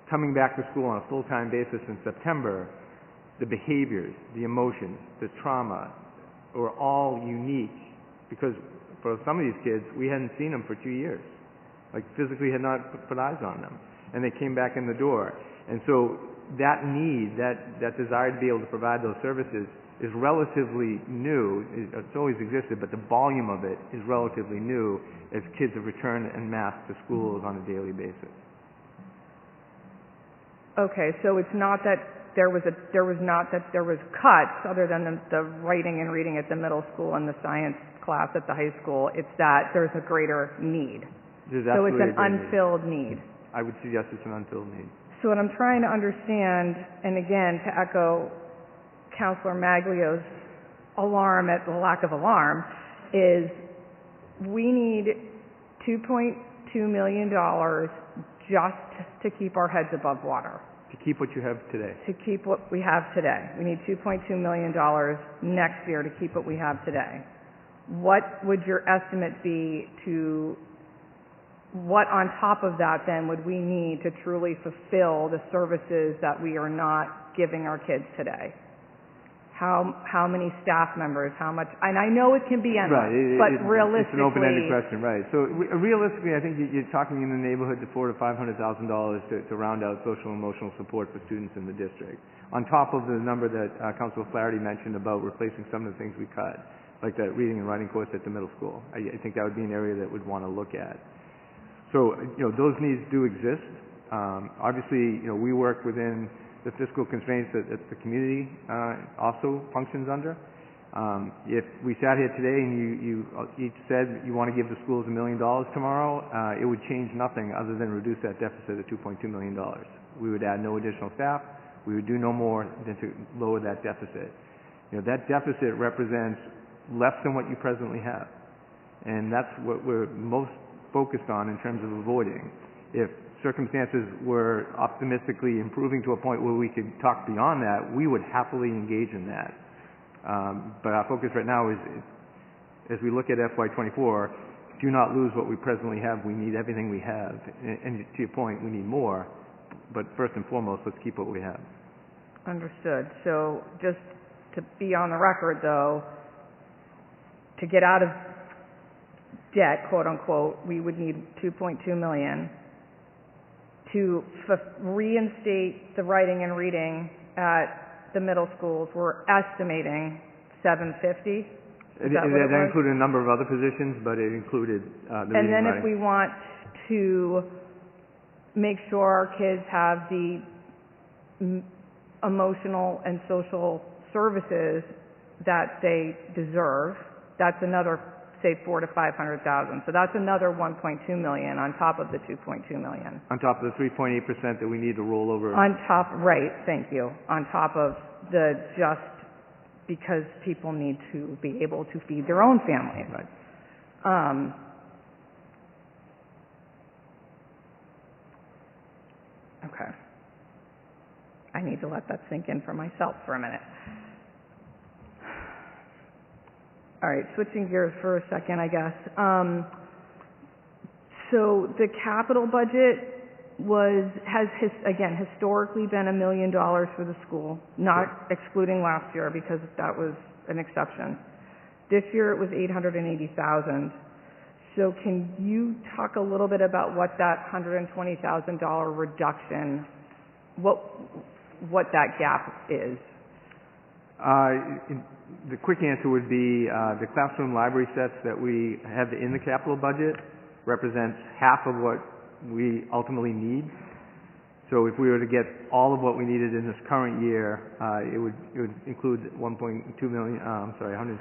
coming back to school on a full-time basis in September, the behaviors, the emotions, the trauma were all unique, because for some of these kids, we hadn't seen them for 2 years. Like, physically had not put eyes on them. And they came back in the door. And so that need, that desire to be able to provide those services is relatively new. It's always existed, but the volume of it is relatively new as kids have returned en masse to schools on a daily basis. Okay, so it's not that there was cuts other than the writing and reading at the middle school and the science class at the high school. It's that there's a greater need. So it's an unfilled need. I would suggest it's an unfilled need. So what I'm trying to understand, and again, to echo Councilor Maglio's alarm at the lack of alarm, is we need $2.2 million just to keep our heads above water. To keep what you have today. To keep what we have today. We need $2.2 million next year to keep what we have today. What would your estimate be to what on top of that then would we need to truly fulfill the services that we are not giving our kids today? How many staff members, how much, and I know it can be endless, but realistically. It's an open-ended question, right. So realistically, I think you're talking in the neighborhood to $400,000 to $500,000 to round out social and emotional support for students in the district. On top of the number that Councilor Flaherty mentioned about replacing some of the things we cut, like that reading and writing course at the middle school. I think that would be an area that we'd want to look at. So, those needs do exist. Obviously, we work within the fiscal constraints that the community also functions under. If we sat here today and you each said you want to give the schools $1 million tomorrow, it would change nothing other than reduce that deficit of $2.2 million. We would add no additional staff. We would do no more than to lower that deficit. That deficit represents less than what you presently have. And that's what we're most focused on in terms of avoiding. If circumstances were optimistically improving to a point where we could talk beyond that, we would happily engage in that. But our focus right now is, as we look at FY24, do not lose what we presently have. We need everything we have. And to your point, we need more. But first and foremost, let's keep what we have. Understood. So just to be on the record, though, to get out of debt, quote unquote, we would need $2.2 million. To reinstate the writing and reading at the middle schools, we're estimating $750,000. That included a number of other positions, but it included the reading and writing. And then if we want to make sure our kids have the emotional and social services that they deserve, that's another, say, $400,000 to $500,000. So that's another $1.2 million on top of the $2.2 million. On top of the 3.8% that we need to roll over. On top, right, thank you. On top of the just because people need to be able to feed their own families. Right. Okay. I need to let that sink in for myself for a minute. All right, switching gears for a second, I guess. So the capital budget has historically been $1 million for the school, not excluding last year because that was an exception. This year it was $880,000. So can you talk a little bit about what that $120,000 reduction, what that gap is? The quick answer would be the classroom library sets that we have in the capital budget represents half of what we ultimately need. So if we were to get all of what we needed in this current year, it would include $1.2 million, $120,000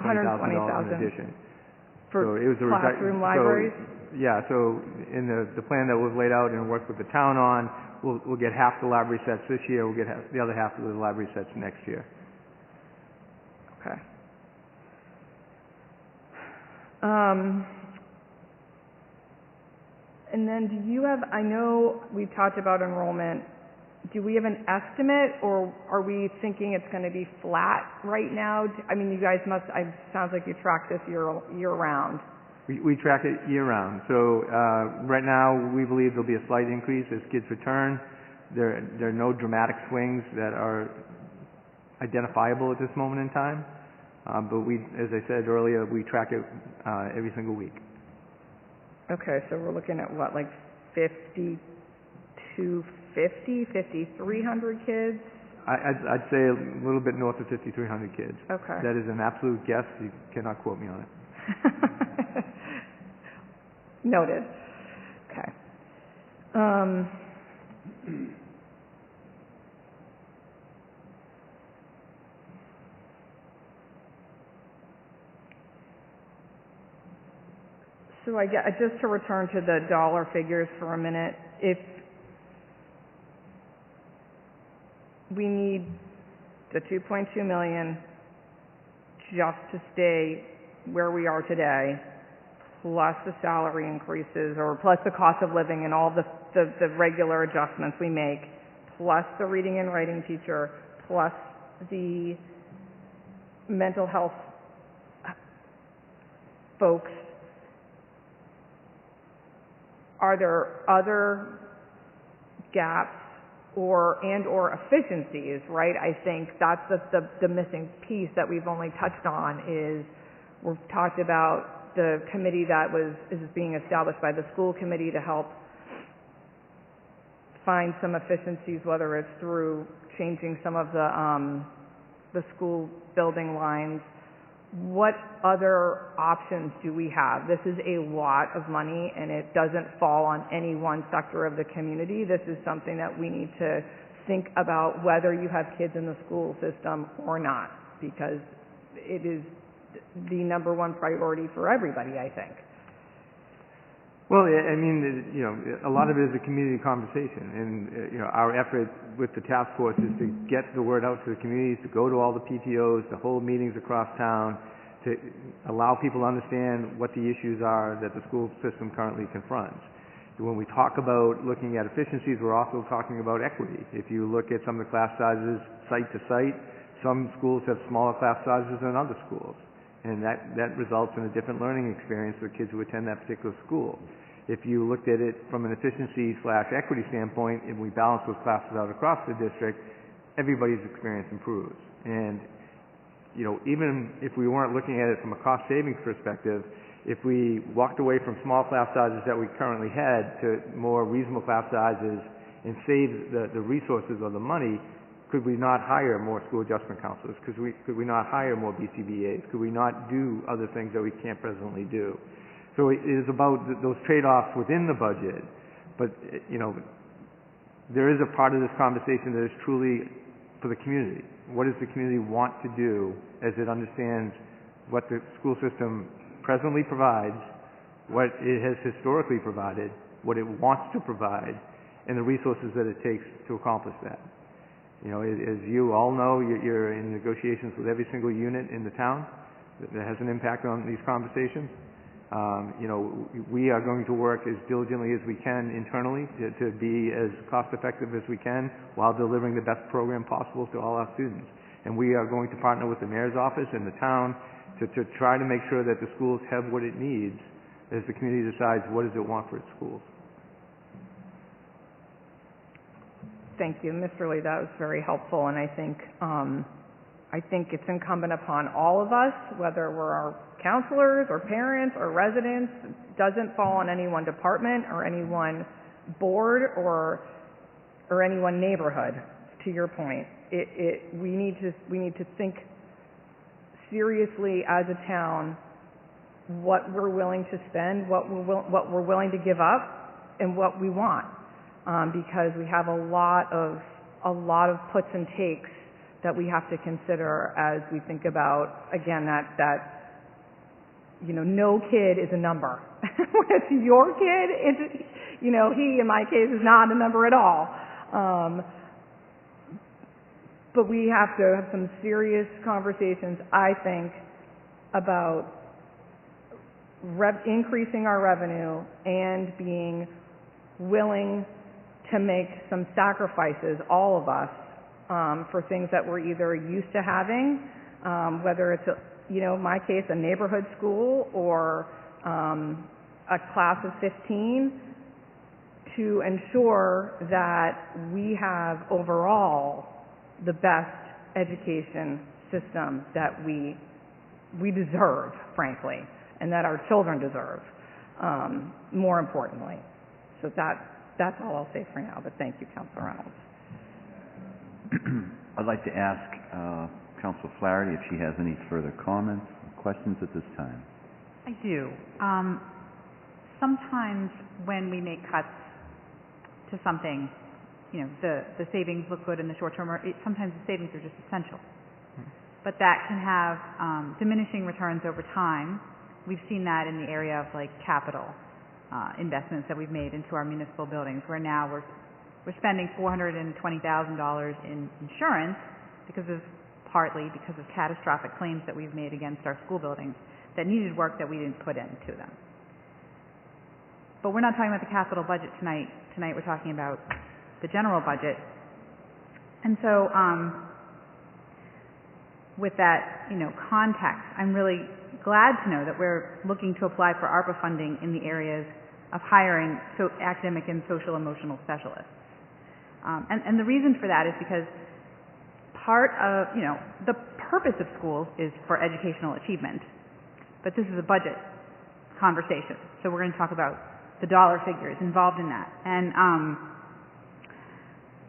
in addition. For classroom libraries? So in the plan that we've laid out and worked with the town on, we'll get half the library sets this year, we'll get the other half of the library sets next year. Okay. And then do you have, I know we've talked about enrollment do we have an estimate, or are we thinking it's going to be flat right now? I mean, you guys must, it sounds like you track this year-round. We track it year-round. So right now, we believe there'll be a slight increase as kids return. There are no dramatic swings that are identifiable at this moment in time. But as I said earlier, we track it every single week. Okay, so we're looking at what, like 5,300 kids? I'd say a little bit north of 5,300 kids. Okay. That is an absolute guess. You cannot quote me on it. Noted. Okay. So I get, just to return to the dollar figures for a minute, if we need the 2.2 million just to stay where we are today, plus the salary increases, or plus the cost of living and all the regular adjustments we make, plus the reading and writing teacher, plus the mental health folks, are there other gaps or efficiencies, right? I think that's the missing piece that we've only touched on is we've talked about the committee that is being established by the school committee to help find some efficiencies, whether it's through changing some of the school building lines. What other options do we have? This is a lot of money, and it doesn't fall on any one sector of the community. This is something that we need to think about, whether you have kids in the school system or not, because it is the number one priority for everybody, I think. Well, I mean, you know, a lot of it is a community conversation, and you know, our effort with the task force is to get the word out to the communities, to go to all the PTOs, to hold meetings across town, to allow people to understand what the issues are that the school system currently confronts. When we talk about looking at efficiencies, we're also talking about equity. If you look at some of the class sizes site to site, some schools have smaller class sizes than other schools, and that results in a different learning experience for kids who attend that particular school. If you looked at it from an efficiency/equity standpoint, and we balance those classes out across the district, everybody's experience improves. And, you know, even if we weren't looking at it from a cost savings perspective, if we walked away from small class sizes that we currently had to more reasonable class sizes and save the resources or the money, could we not hire more school adjustment counselors? Could we not hire more BCBAs? Could we not do other things that we can't presently do? So it is about those trade-offs within the budget, but, you know, there is a part of this conversation that is truly for the community. What does the community want to do as it understands what the school system presently provides, what it has historically provided, what it wants to provide, and the resources that it takes to accomplish that? You know, as you all know, you're in negotiations with every single unit in the town that has an impact on these conversations. You know, we are going to work as diligently as we can internally to be as cost effective as we can while delivering the best program possible to all our students. And we are going to partner with the mayor's office and the town to try to make sure that the schools have what it needs as the community decides what does it want for its schools. Thank you, Mr. Lee. That was very helpful, and I think it's incumbent upon all of us, whether we're our counselors or parents or residents. It doesn't fall on any one department or any one board or any one neighborhood. To your point, we need to think seriously as a town what we're willing to spend, what we're willing to give up, and what we want, because we have a lot of puts and takes that we have to consider as we think about, again, that you know, no kid is a number. If your kid is, you know, he in my case is not a number at all. But we have to have some serious conversations, I think, about increasing our revenue and being willing to make some sacrifices, all of us, for things that we're either used to having, whether it's, in my case, a neighborhood school or a class of 15, to ensure that we have overall the best education system that we deserve, frankly, and that our children deserve, more importantly. So that's all I'll say for now, but thank you, Councilor Reynolds. I'd like to ask Councilor Flaherty if she has any further comments or questions at this time. I do. Sometimes when we make cuts to something, the savings look good in the short term, or sometimes the savings are just essential. But that can have diminishing returns over time. We've seen that in the area of like capital investments that we've made into our municipal buildings, where now we're spending $420,000 in insurance partly because of catastrophic claims that we've made against our school buildings that needed work that we didn't put into them. But we're not talking about the capital budget tonight. Tonight we're talking about the general budget. And so with that, context, I'm really glad to know that we're looking to apply for ARPA funding in the areas of hiring academic and social emotional specialists. And the reason for that is because part of, the purpose of schools is for educational achievement, but this is a budget conversation. So we're going to talk about the dollar figures involved in that. And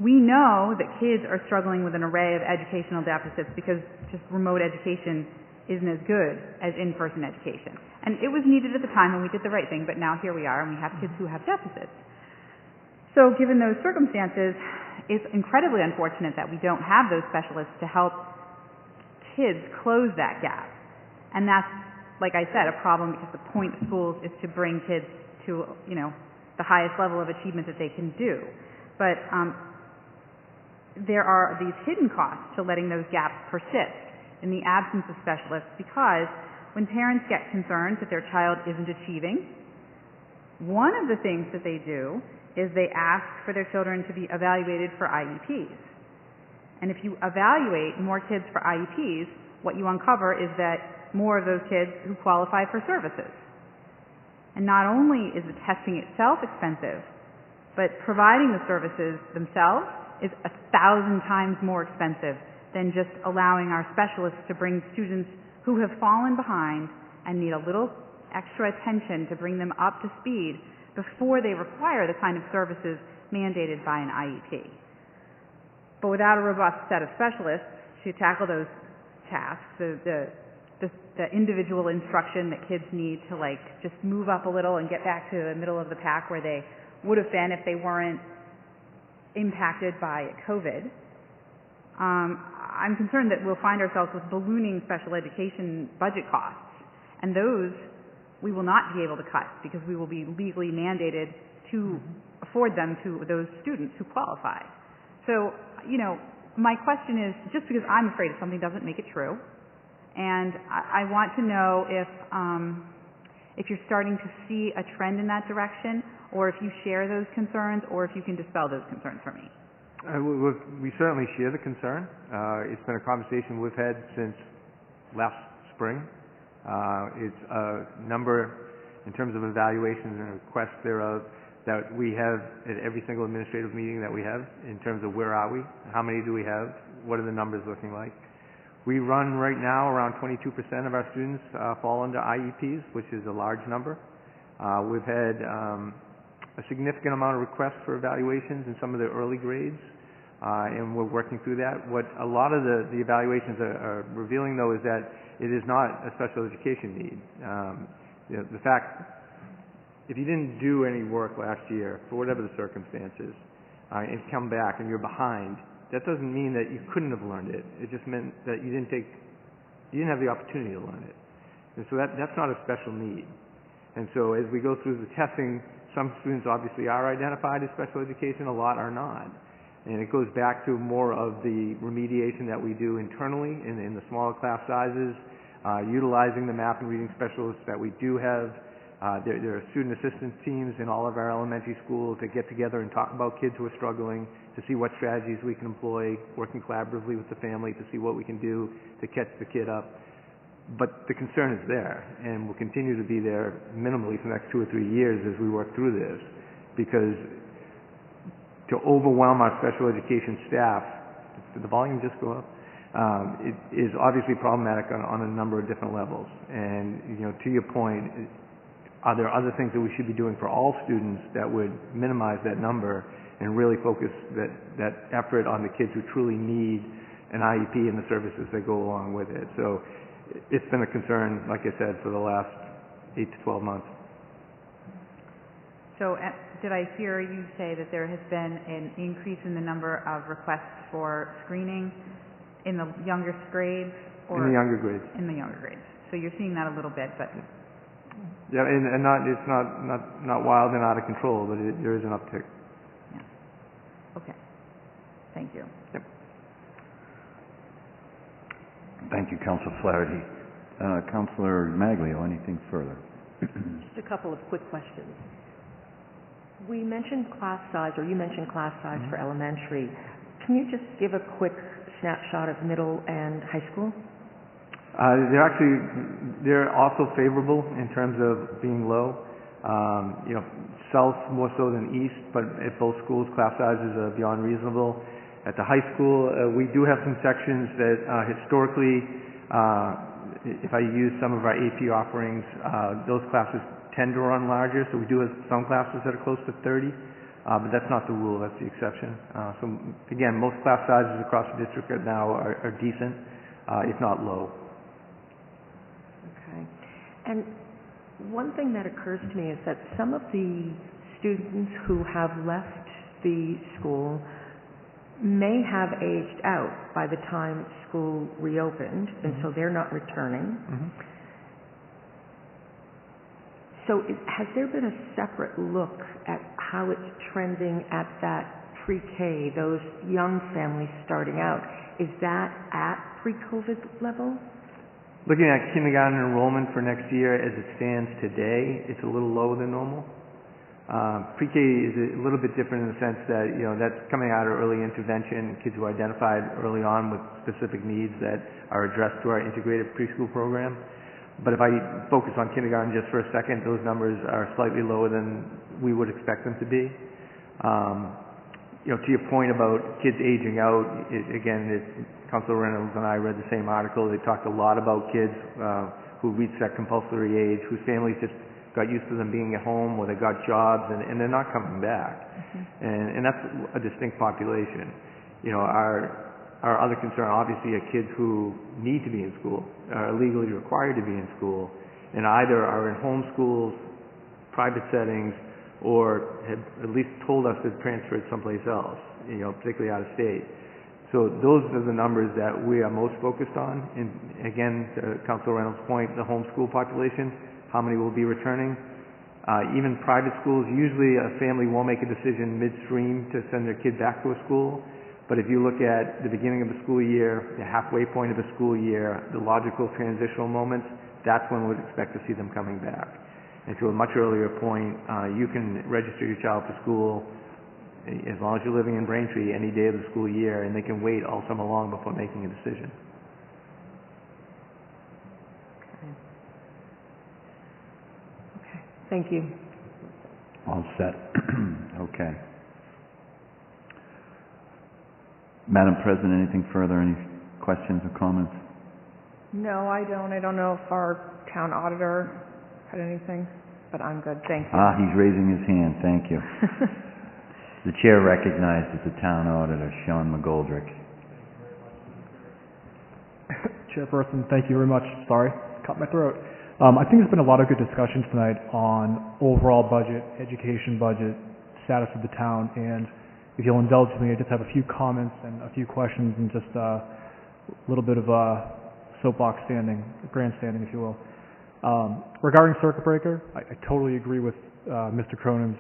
we know that kids are struggling with an array of educational deficits because just remote education isn't as good as in-person education. And it was needed at the time and we did the right thing, but now here we are and we have kids who have deficits. So given those circumstances, it's incredibly unfortunate that we don't have those specialists to help kids close that gap. And that's, like I said, a problem because the point of schools is to bring kids to, the highest level of achievement that they can do. But there are these hidden costs to letting those gaps persist in the absence of specialists, because when parents get concerned that their child isn't achieving, one of the things that they do is they ask for their children to be evaluated for IEPs. And if you evaluate more kids for IEPs, what you uncover is that more of those kids who qualify for services. And not only is the testing itself expensive, but providing the services themselves is 1,000 times more expensive than just allowing our specialists to bring students who have fallen behind and need a little extra attention to bring them up to speed before they require the kind of services mandated by an IEP. But without a robust set of specialists to tackle those tasks, the individual instruction that kids need to just move up a little and get back to the middle of the pack where they would have been if they weren't impacted by COVID, I'm concerned that we'll find ourselves with ballooning special education budget costs, and those we will not be able to cut because we will be legally mandated to afford them to those students who qualify. So, my question is, just because I'm afraid of something doesn't make it true, and I want to know if you're starting to see a trend in that direction, or if you share those concerns, or if you can dispel those concerns for me. We certainly share the concern. It's been a conversation we've had since last spring. It's a number in terms of evaluations and requests thereof that we have at every single administrative meeting that we have in terms of where are we, how many do we have, what are the numbers looking like. We run right now around 22% of our students fall under IEPs, which is a large number. We've had a significant amount of requests for evaluations in some of the early grades, and we're working through that. What a lot of the evaluations are revealing, though, is that it is not a special education need. The fact, if you didn't do any work last year, for whatever the circumstances, and come back and you're behind, that doesn't mean that you couldn't have learned it. It just meant that you didn't have the opportunity to learn it. And so that's not a special need. And so as we go through the testing, some students obviously are identified as special education, a lot are not. And it goes back to more of the remediation that we do internally in the smaller class sizes, utilizing the math and reading specialists that we do have, There are student assistance teams in all of our elementary schools that get together and talk about kids who are struggling, to see what strategies we can employ, working collaboratively with the family to see what we can do to catch the kid up. But the concern is there, and will continue to be there minimally for the next 2 or 3 years as we work through this, because to overwhelm our special education staff, did the volume just go up? It is obviously problematic on a number of different levels. And, to your point, are there other things that we should be doing for all students that would minimize that number and really focus that effort on the kids who truly need an IEP and the services that go along with it? So it's been a concern, like I said, for the last 8 to 12 months. So did I hear you say that there has been an increase in the number of requests for screening in the youngest grades? Or in the younger grades. In the younger grades. So you're seeing that a little bit, but... Yeah, and it's not wild and out of control, but there is an uptick. Yeah. Okay. Thank you. Yep. Thank you, Councilor Flaherty. Councilor Maglio, anything further? Just a couple of quick questions. We mentioned class size, or you mentioned class size for elementary. Can you just give a quick snapshot of middle and high school? They're also favorable in terms of being low. South more so than east, but at both schools, class sizes are beyond reasonable. At the high school, we do have some sections that historically, if I use some of our AP offerings, those classes tend to run larger, so we do have some classes that are close to 30, but that's not the rule, that's the exception. So again, most class sizes across the district right now are decent, if not low. Okay. And one thing that occurs to me is that some of the students who have left the school may have aged out by the time school reopened, and so they're not returning. So has there been a separate look at how it's trending at that pre-K, those young families starting out? Is that at pre-COVID level? Looking at kindergarten enrollment for next year as it stands today, it's a little lower than normal. Pre-K is a little bit different in the sense that, that's coming out of early intervention, kids who are identified early on with specific needs that are addressed through our integrated preschool program. But if I focus on kindergarten just for a second, those numbers are slightly lower than we would expect them to be. To your point about kids aging out, Councilor Reynolds and I read the same article. They talked a lot about kids who reached that compulsory age, whose families just got used to them being at home, or they got jobs, and they're not coming back. And that's a distinct population. Our other concern, obviously, are kids who need to be in school, are legally required to be in school, and either are in home schools, private settings, or have at least told us they've transferred someplace else, particularly out of state. So those are the numbers that we are most focused on. And again, to Councilor Reynolds' point, the homeschool population, how many will be returning? Even private schools, usually a family won't make a decision midstream to send their kid back to a school. But if you look at the beginning of the school year, the halfway point of the school year, the logical transitional moments, that's when we'd expect to see them coming back. And to a much earlier point, you can register your child for school as long as you're living in Braintree any day of the school year, and they can wait all summer long before making a decision. Okay. Thank you. All set. Okay. Madam President, anything further? Any questions or comments? No, I don't. I don't know if our town auditor had anything, but I'm good. Thank you. He's raising his hand. Thank you. The chair recognizes the town auditor, Sean McGoldrick. Chairperson, thank you very much. Sorry, caught my throat. I think there's been a lot of good discussion tonight on overall budget, education budget, status of the town, and if you'll indulge me, I just have a few comments and a few questions and just a little bit of soapbox grandstanding, if you will. Regarding circuit breaker, I totally agree with Mr. Cronin's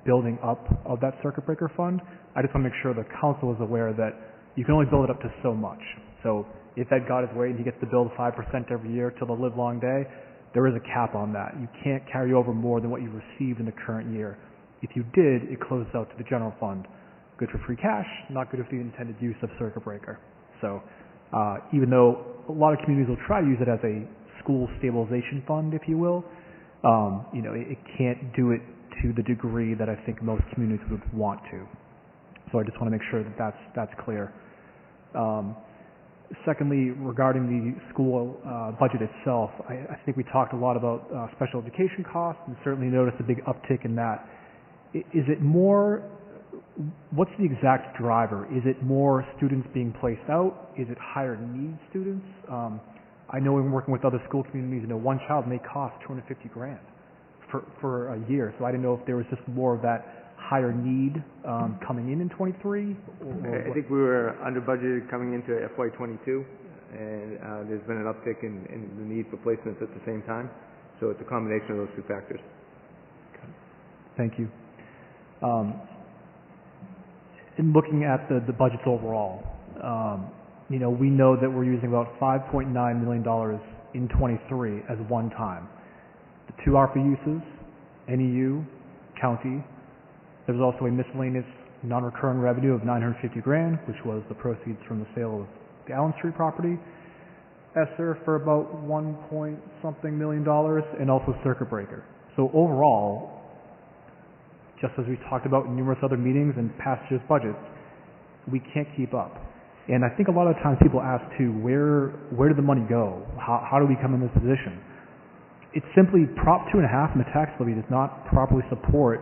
building up of that circuit breaker fund. I just want to make sure the council is aware that you can only build it up to so much. So if Ed got his way and he gets to build 5% every year till the livelong day, there is a cap on that. You can't carry over more than what you received in the current year. If you did, it closes out to the general fund. Good for free cash, not good for the intended use of circuit breaker. So even though a lot of communities will try to use it as a school stabilization fund, if you will, it can't do it to the degree that I think most communities would want to. So I just want to make sure that that's clear. Secondly, regarding the school budget itself, I think we talked a lot about special education costs and certainly noticed a big uptick in that. Is it more, what's the exact driver? Is it more students being placed out? Is it higher need students? I know when working with other school communities, one child may cost $250,000 for a year. So I didn't know if there was just more of that higher need coming in 23? I think we were under budgeted coming into FY22, and there's been an uptick in the need for placements at the same time. So it's a combination of those two factors. Thank you. In looking at the budgets overall, we know that we're using about $5.9 million in 23 as one time. The two ARPA uses, NEU, county. There's also a miscellaneous non-recurring revenue of $950,000, which was the proceeds from the sale of the Allen Street property. ESSER for about $1.something million, and also circuit breaker. So overall, just as we talked about in numerous other meetings and past year's budgets, we can't keep up. And I think a lot of times people ask too, where did the money go? How do we come in this position? It's simply Prop 2.5 and the tax levy does not properly support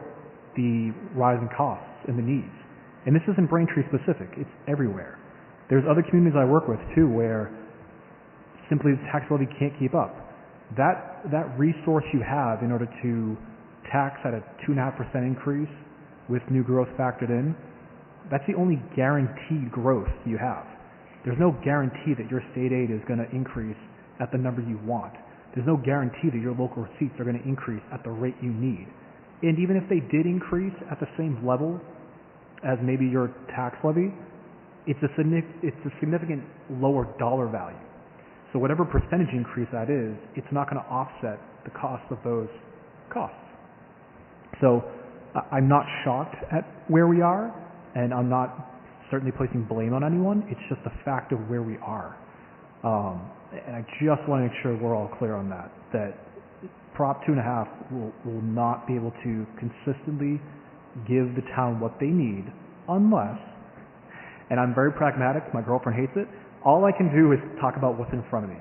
the rising costs and the needs. And this isn't Braintree specific, it's everywhere. There's other communities I work with too where simply the tax levy can't keep up. That resource you have in order to tax at a 2.5% increase with new growth factored in, that's the only guaranteed growth you have. There's no guarantee that your state aid is going to increase at the number you want. There's no guarantee that your local receipts are going to increase at the rate you need. And even if they did increase at the same level as maybe your tax levy, it's a significant lower dollar value. So whatever percentage increase that is, it's not going to offset the cost of those costs. So I'm not shocked at where we are, and I'm not certainly placing blame on anyone. It's just a fact of where we are. And I just want to make sure we're all clear on that Prop 2.5 will not be able to consistently give the town what they need unless, and I'm very pragmatic, my girlfriend hates it, all I can do is talk about what's in front of me.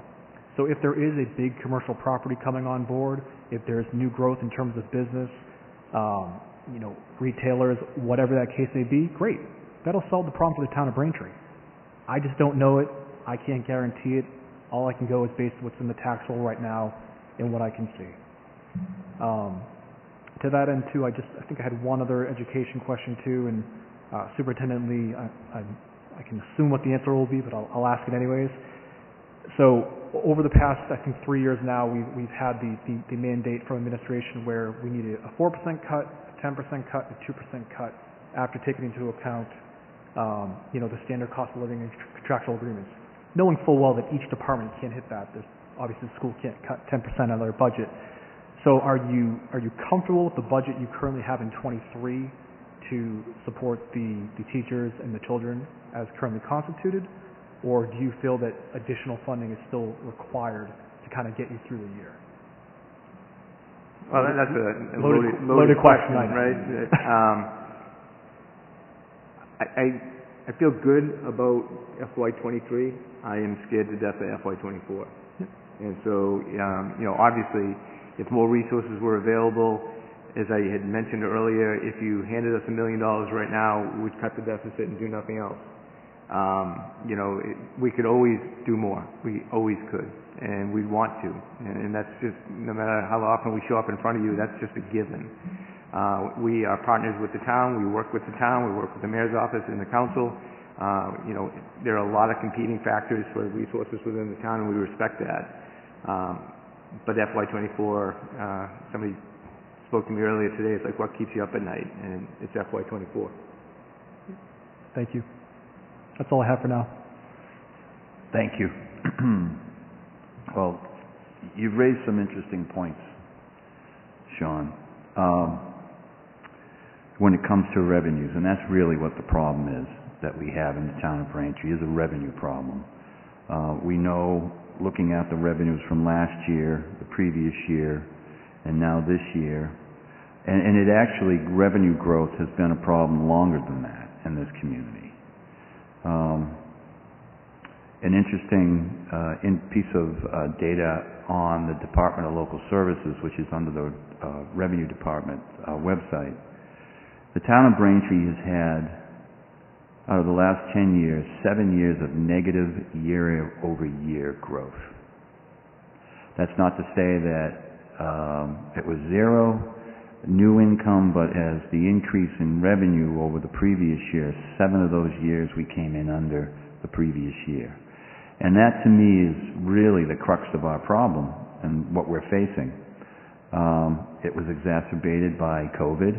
So if there is a big commercial property coming on board, if there's new growth in terms of business, retailers, whatever that case may be, great. That'll solve the problem for the town of Braintree. I just don't know it. I can't guarantee it. All I can go is based on what's in the tax roll right now and what I can see. To that end, too, I think I had one other education question, too, and Superintendent Lee, I can assume what the answer will be, but I'll ask it anyways. So over the past, I think, 3 years now, we've had the mandate from administration where we needed a 4% cut, a 10% cut, a 2% cut after taking into account, the standard cost of living and contractual agreements, knowing full well that each department can't hit that. Obviously, the school can't cut 10% of their budget. So are you comfortable with the budget you currently have in 23 to support the teachers and the children as currently constituted? Or do you feel that additional funding is still required to kind of get you through the year? Well, that's a loaded question, right? I feel good about FY23. I am scared to death of FY24. And so, obviously, if more resources were available, as I had mentioned earlier, if you handed us $1 million right now, we'd cut the deficit and do nothing else. We could always do more. We always could, and we'd want to. And that's just, no matter how often we show up in front of you, that's just a given. We are partners with the town. We work with the town. We work with the mayor's office and the council. There are a lot of competing factors for resources within the town, and we respect that. But FY24, somebody spoke to me earlier today, it's like, what keeps you up at night? And it's FY24. Thank you. That's all I have for now. Thank you. Well, you've raised some interesting points, Sean, when it comes to revenues, and that's really what the problem is that we have in the town of Braintree, is a revenue problem. We know, looking at the revenues from last year, the previous year, and now this year, and it actually, revenue growth has been a problem longer than that in this community. An interesting piece of data on the Department of Local Services, which is under the Revenue Department website. The town of Braintree has had, out of the last 10 years, 7 years of negative year-over-year growth. That's not to say that it was zero new income, but as the increase in revenue over the previous year, 7 of those years we came in under the previous year. And that, to me, is really the crux of our problem and what we're facing. It was exacerbated by COVID.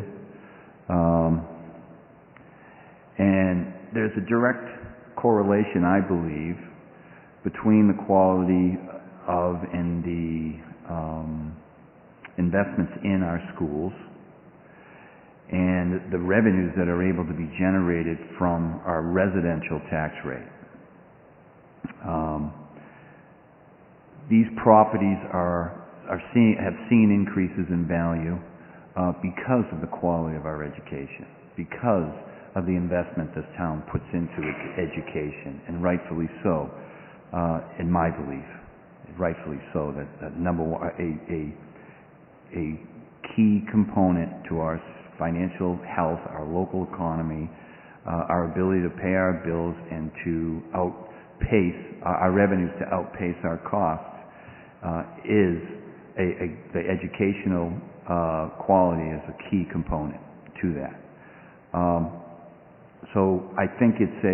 And there's a direct correlation, I believe, between the quality of and the investments in our schools and the revenues that are able to be generated from our residential tax rate. These properties have seen increases in value because of the quality of our education, because of the investment this town puts into its education, and rightfully so, in my belief, rightfully so. That number one, a key component to our financial health, our local economy, our ability to pay our bills and to outpace our revenues, to outpace our costs, is the educational quality is a key component to that. So I think it's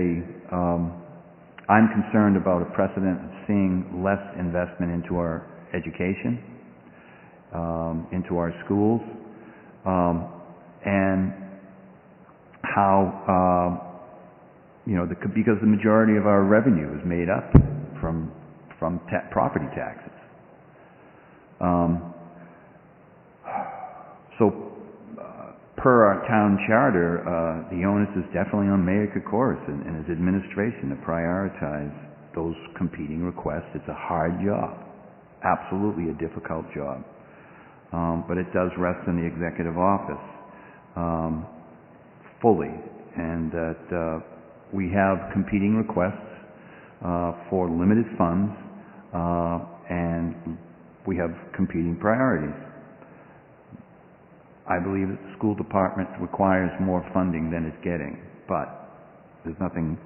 I'm concerned about a precedent of seeing less investment into our education, into our schools, and how, because the majority of our revenue is made up from property taxes. Per our town charter, the onus is definitely on Mayor Kokoris and his administration to prioritize those competing requests. It's a hard job, absolutely a difficult job, but it does rest in the executive office fully, and that we have competing requests for limited funds, and we have competing priorities. I believe that the school department requires more funding than it's getting, but there's nothing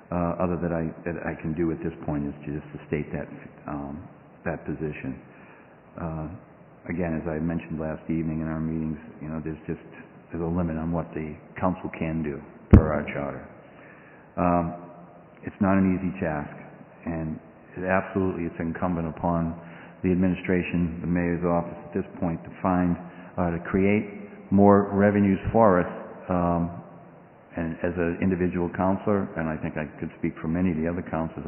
other that I can do at this point is just to state that position. Again, as I mentioned last evening in our meetings, there's a limit on what the council can do per our charter. It's not an easy task, and it's incumbent upon the administration, the mayor's office at this point to create more revenues for us. And as an individual counselor, and I think I could speak for many of the other counselors,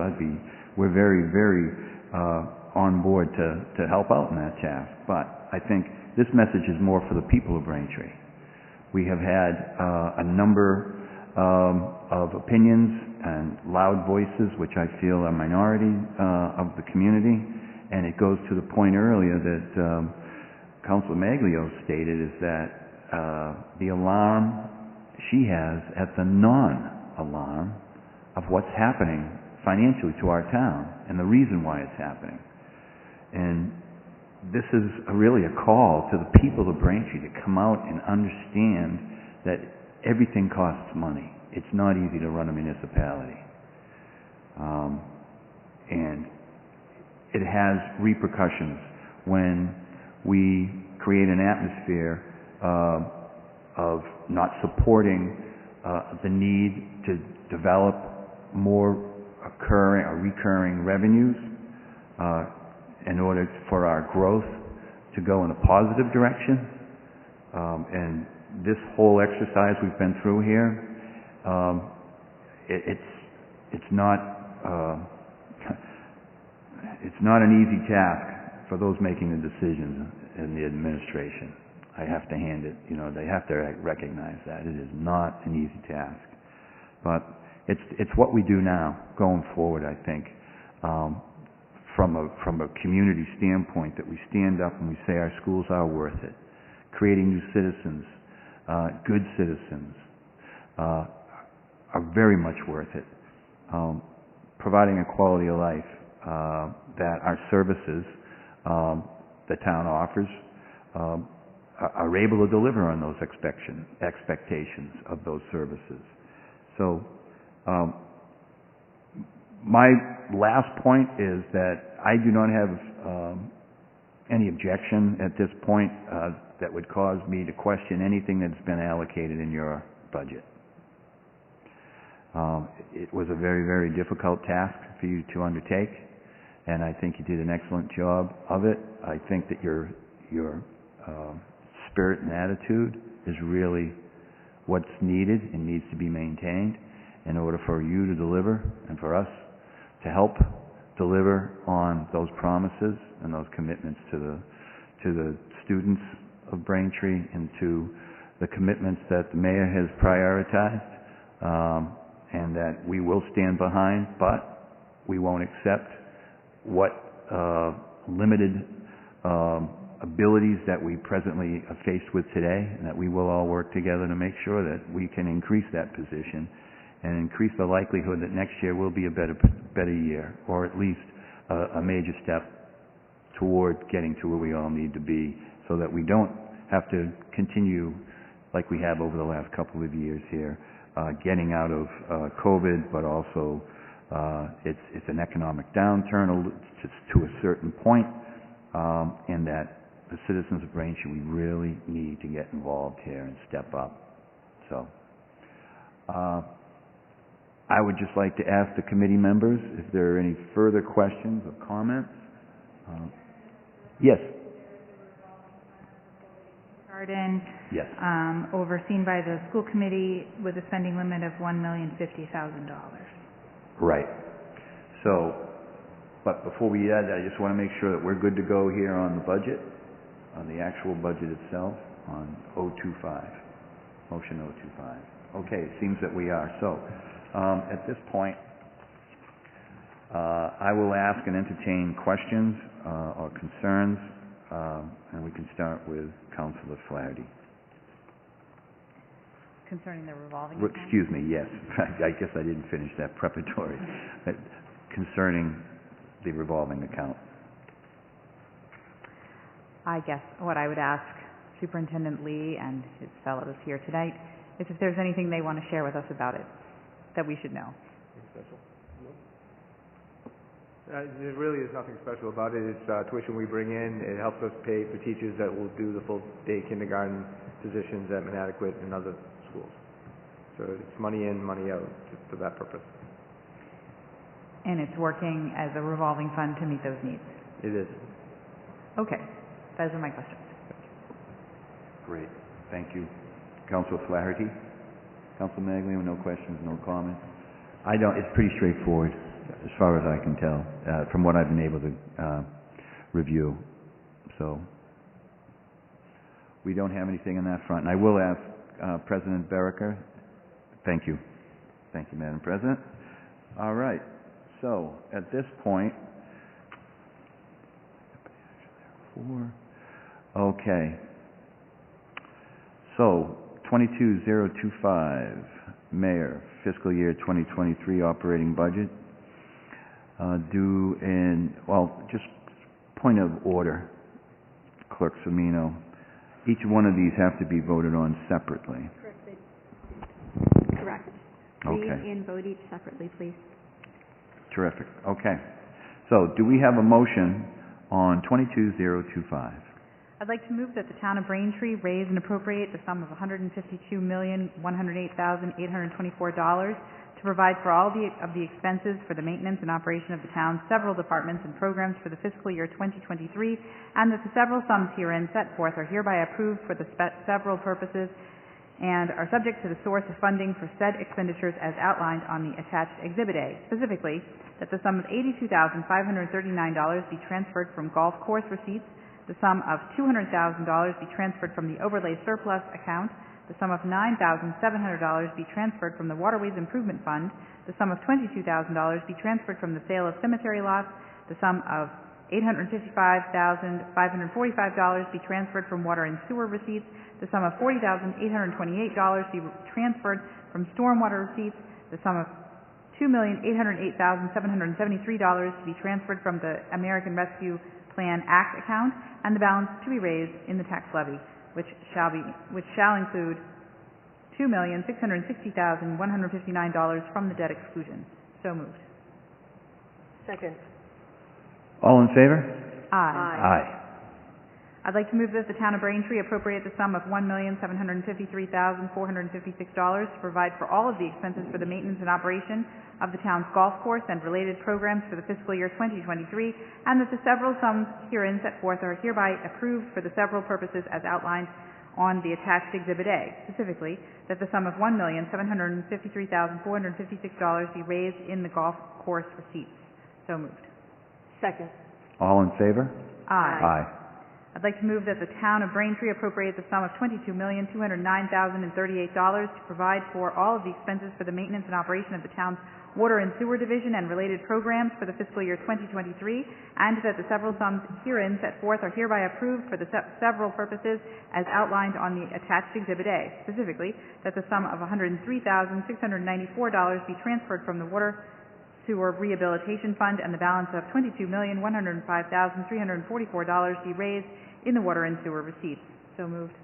we're very, very on board to help out in that task. But I think this message is more for the people of Braintree. We have had a number of opinions and loud voices, which I feel are minority of the community, and it goes to the point earlier that Councilor Maglio stated, is that the alarm she has at the non-alarm of what's happening financially to our town and the reason why it's happening. And this is really a call to the people of Braintree to come out and understand that everything costs money. It's not easy to run a municipality. And it has repercussions when we create an atmosphere of not supporting the need to develop more recurring revenues in order for our growth to go in a positive direction. And this whole exercise we've been through here, it's not an easy task for those making the decisions in the administration, I have to hand it, they have to recognize that. It is not an easy task. But it's what we do now, going forward, I think, from a community standpoint, that we stand up and we say our schools are worth it. Creating new citizens, good citizens, are very much worth it. Providing a quality of life that our services the town offers are able to deliver on those expectations of those services. So my last point is that I do not have any objection at this point that would cause me to question anything that's been allocated in your budget. It was a very, very difficult task for you to undertake, and I think you did an excellent job of it. I think that your spirit and attitude is really what's needed and needs to be maintained in order for you to deliver and for us to help deliver on those promises and those commitments to the students of Braintree and to the commitments that the mayor has prioritized, and that we will stand behind, but we won't accept what limited abilities that we presently are faced with today, and that we will all work together to make sure that we can increase that position and increase the likelihood that next year will be a better year, or at least a major step toward getting to where we all need to be, so that we don't have to continue like we have over the last couple of years here, getting out of COVID, but also it's an economic downturn to a certain point, and that the citizens of Braintree, we really need to get involved here and step up. So I would just like to ask the committee members if there are any further questions or comments. Yes. Garden, Yes. overseen by the school committee with a spending limit of $1,050,000. Right. So, but before we add that, I just want to make sure that we're good to go here on the budget, on the actual budget itself, on 025, motion 025. Okay, it seems that we are. So, at this point, I will ask and entertain questions or concerns, and we can start with Councilor Flaherty. Concerning the revolving account? Excuse me, yes. I guess I didn't finish that preparatory. Concerning the revolving account. I guess what I would ask Superintendent Lee and his fellows here tonight is if there's anything they want to share with us about it that we should know. There really is nothing special about it. It's tuition we bring in. It helps us pay for teachers that will do the full-day kindergarten positions at Inadequate and other schools. So it's money in, money out for that purpose. And it's working as a revolving fund to meet those needs? It is. Okay. Those are my questions. Great. Thank you. Councilor Flaherty? Councilor Maglio, no questions, no comments? It's pretty straightforward, as far as I can tell, from what I've been able to review. So, we don't have anything on that front. And I will ask President Beriker. Thank you. Thank you, Madam President. All right. So, at this point, okay. So, 22025, Mayor, fiscal year 2023 operating budget. Just point of order, Clerk Semino. Each one of these have to be voted on separately. Correct. Okay. Read and vote each separately, please. Terrific. Okay. So, do we have a motion on 22025? I'd like to move that the town of Braintree raise and appropriate the sum of $152,108,824 to provide for all of the expenses for the maintenance and operation of the town's several departments and programs for the fiscal year 2023, and that the several sums herein set forth are hereby approved for the several purposes and are subject to the source of funding for said expenditures as outlined on the attached Exhibit A, specifically that the sum of $82,539 be transferred from golf course receipts, the sum of $200,000 be transferred from the overlay surplus account, the sum of $9,700 be transferred from the Waterways Improvement Fund, the sum of $22,000 be transferred from the sale of cemetery lots, the sum of $855,545 be transferred from water and sewer receipts, the sum of $40,828 be transferred from stormwater receipts, the sum of $2,808,773 to be transferred from the American Rescue Plan Act account, and the balance to be raised in the tax levy, which shall include $2,660,159 from the debt exclusion. So moved. Second. All in favor? Aye. Aye. I'd like to move that the town of Braintree appropriate the sum of $1,753,456 to provide for all of the expenses for the maintenance and operation of the town's golf course and related programs for the fiscal year 2023, and that the several sums herein set forth are hereby approved for the several purposes as outlined on the attached Exhibit A, specifically that the sum of $1,753,456 be raised in the golf course receipts. So moved. Second. All in favor? Aye. Aye. I'd like to move that the town of Braintree appropriate the sum of $22,209,038 to provide for all of the expenses for the maintenance and operation of the town's water and sewer division and related programs for the fiscal year 2023, and that the several sums herein set forth are hereby approved for the several purposes as outlined on the attached Exhibit A, specifically that the sum of $103,694 be transferred from the water sewer rehabilitation fund, and the balance of $22,105,344 be raised in the water and sewer receipts. So moved.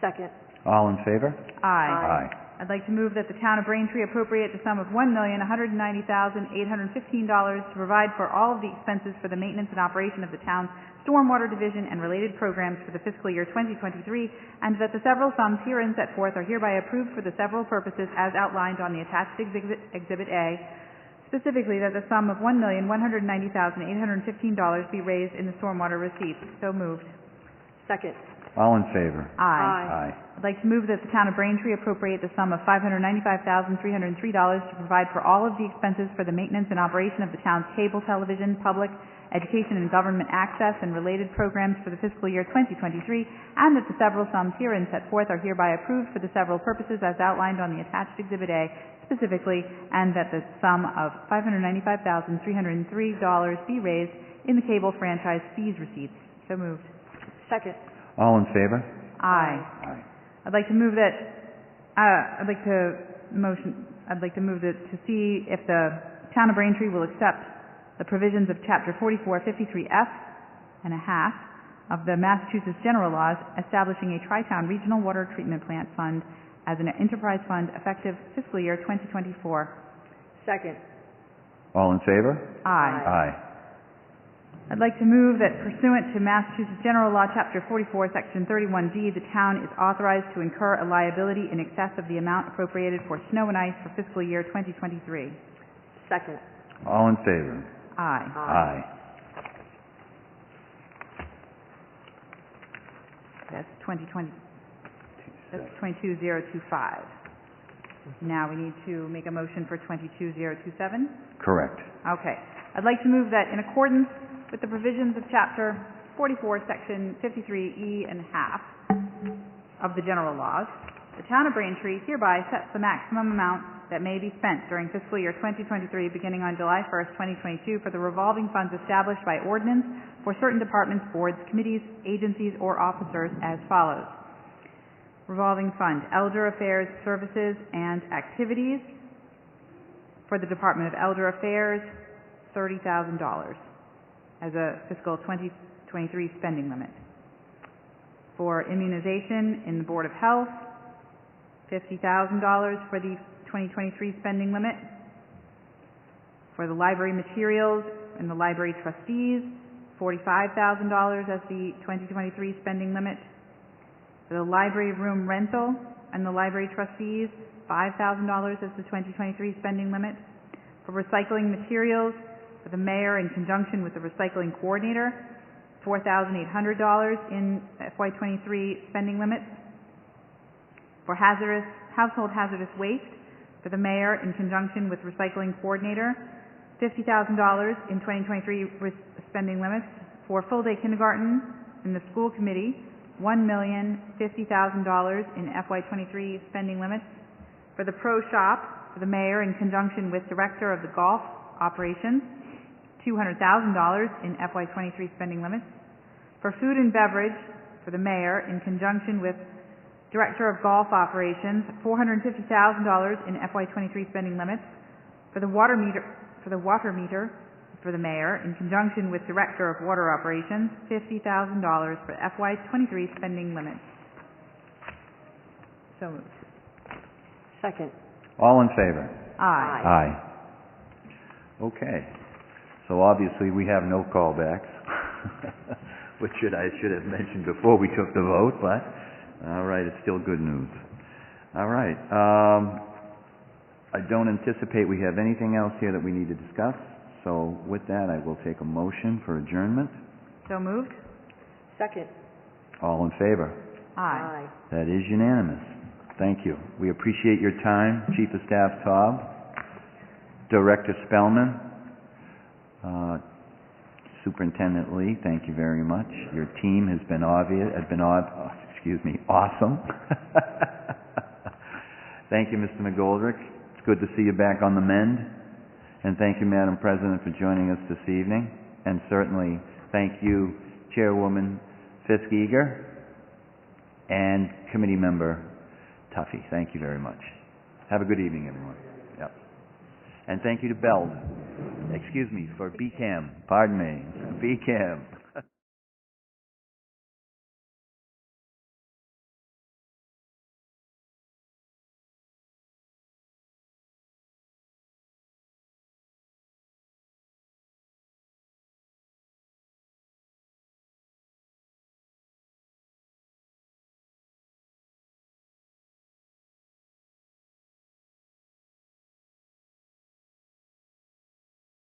Second. All in favor? Aye. Aye. I'd like to move that the town of Braintree appropriate the sum of $1,190,815 to provide for all of the expenses for the maintenance and operation of the town's stormwater division and related programs for the fiscal year 2023, and that the several sums herein set forth are hereby approved for the several purposes as outlined on the attached Exhibit A, specifically that the sum of $1,190,815 be raised in the stormwater receipts. So moved. Second. All in favor? Aye. Aye. I'd like to move that the town of Braintree appropriate the sum of $595,303 to provide for all of the expenses for the maintenance and operation of the town's cable television, public, education and government access and related programs for the fiscal year 2023, and that the several sums herein set forth are hereby approved for the several purposes as outlined on the attached Exhibit A, specifically, and that the sum of $595,303 be raised in the cable franchise fees receipts. So moved. Second. All in favor? Aye. Aye. I'd like to move that, I'd like to move that to see if the town of Braintree will accept the provisions of Chapter 4453F and a half of the Massachusetts General Laws establishing a Tri-Town Regional Water Treatment Plant Fund as an enterprise fund effective fiscal year 2024. Second. All in favor? Aye. Aye. I'd like to move that pursuant to Massachusetts General Law, Chapter 44, Section 31G, the town is authorized to incur a liability in excess of the amount appropriated for snow and ice for fiscal year 2023. Second. All in favor? Aye. Aye. That's 2020. That's 22025. Now we need to make a motion for 22027. Correct. Okay. I'd like to move that in accordance with the provisions of Chapter 44, Section 53E and a half of the general laws, the town of Braintree hereby sets the maximum amount that may be spent during fiscal year 2023 beginning on July 1st, 2022 for the revolving funds established by ordinance for certain departments, boards, committees, agencies, or officers as follows. Revolving fund, Elder Affairs Services and Activities. For the Department of Elder Affairs, $30,000 as a fiscal 2023 spending limit. For immunization in the Board of Health, $50,000 for the 2023 spending limit. For the library materials and the library trustees, $45,000 as the 2023 spending limit. For the library room rental and the library trustees, $5,000 as the 2023 spending limit. For recycling materials, for the mayor in conjunction with the recycling coordinator, $4,800 in FY23 spending limits. for household hazardous waste for the mayor in conjunction with recycling coordinator, $50,000 in 2023 with spending limits for full-day kindergarten in the school committee, $1,050,000 in FY23 spending limits for the pro shop for the mayor in conjunction with director of the golf operations, $200,000 in FY23 spending limits for food and beverage for the mayor in conjunction with director of golf operations, $450,000 in FY23 spending limits for the water meter for the mayor in conjunction with director of water operations, $50,000 for FY23 spending limits. So moved. Second. All in favor? Aye. Aye. Okay. So obviously, we have no callbacks, which I should have mentioned before we took the vote, but all right, it's still good news. All right. I don't anticipate we have anything else here that we need to discuss. So with that, I will take a motion for adjournment. So moved. Second. All in favor? Aye. That is unanimous. Thank you. We appreciate your time, Chief of Staff Taub, Director Spellman, Superintendent Lee. Thank you very much. Your team has been awesome. Thank you, Mr. McGoldrick. It's good to see you back on the mend. And thank you, Madam President, for joining us this evening. And certainly thank you, Chairwoman Fisk-Eager and Committee Member Tuffy. Thank you very much. Have a good evening, everyone. Yep. And thank you to BELD. For BCAM. Pardon me. BCAM.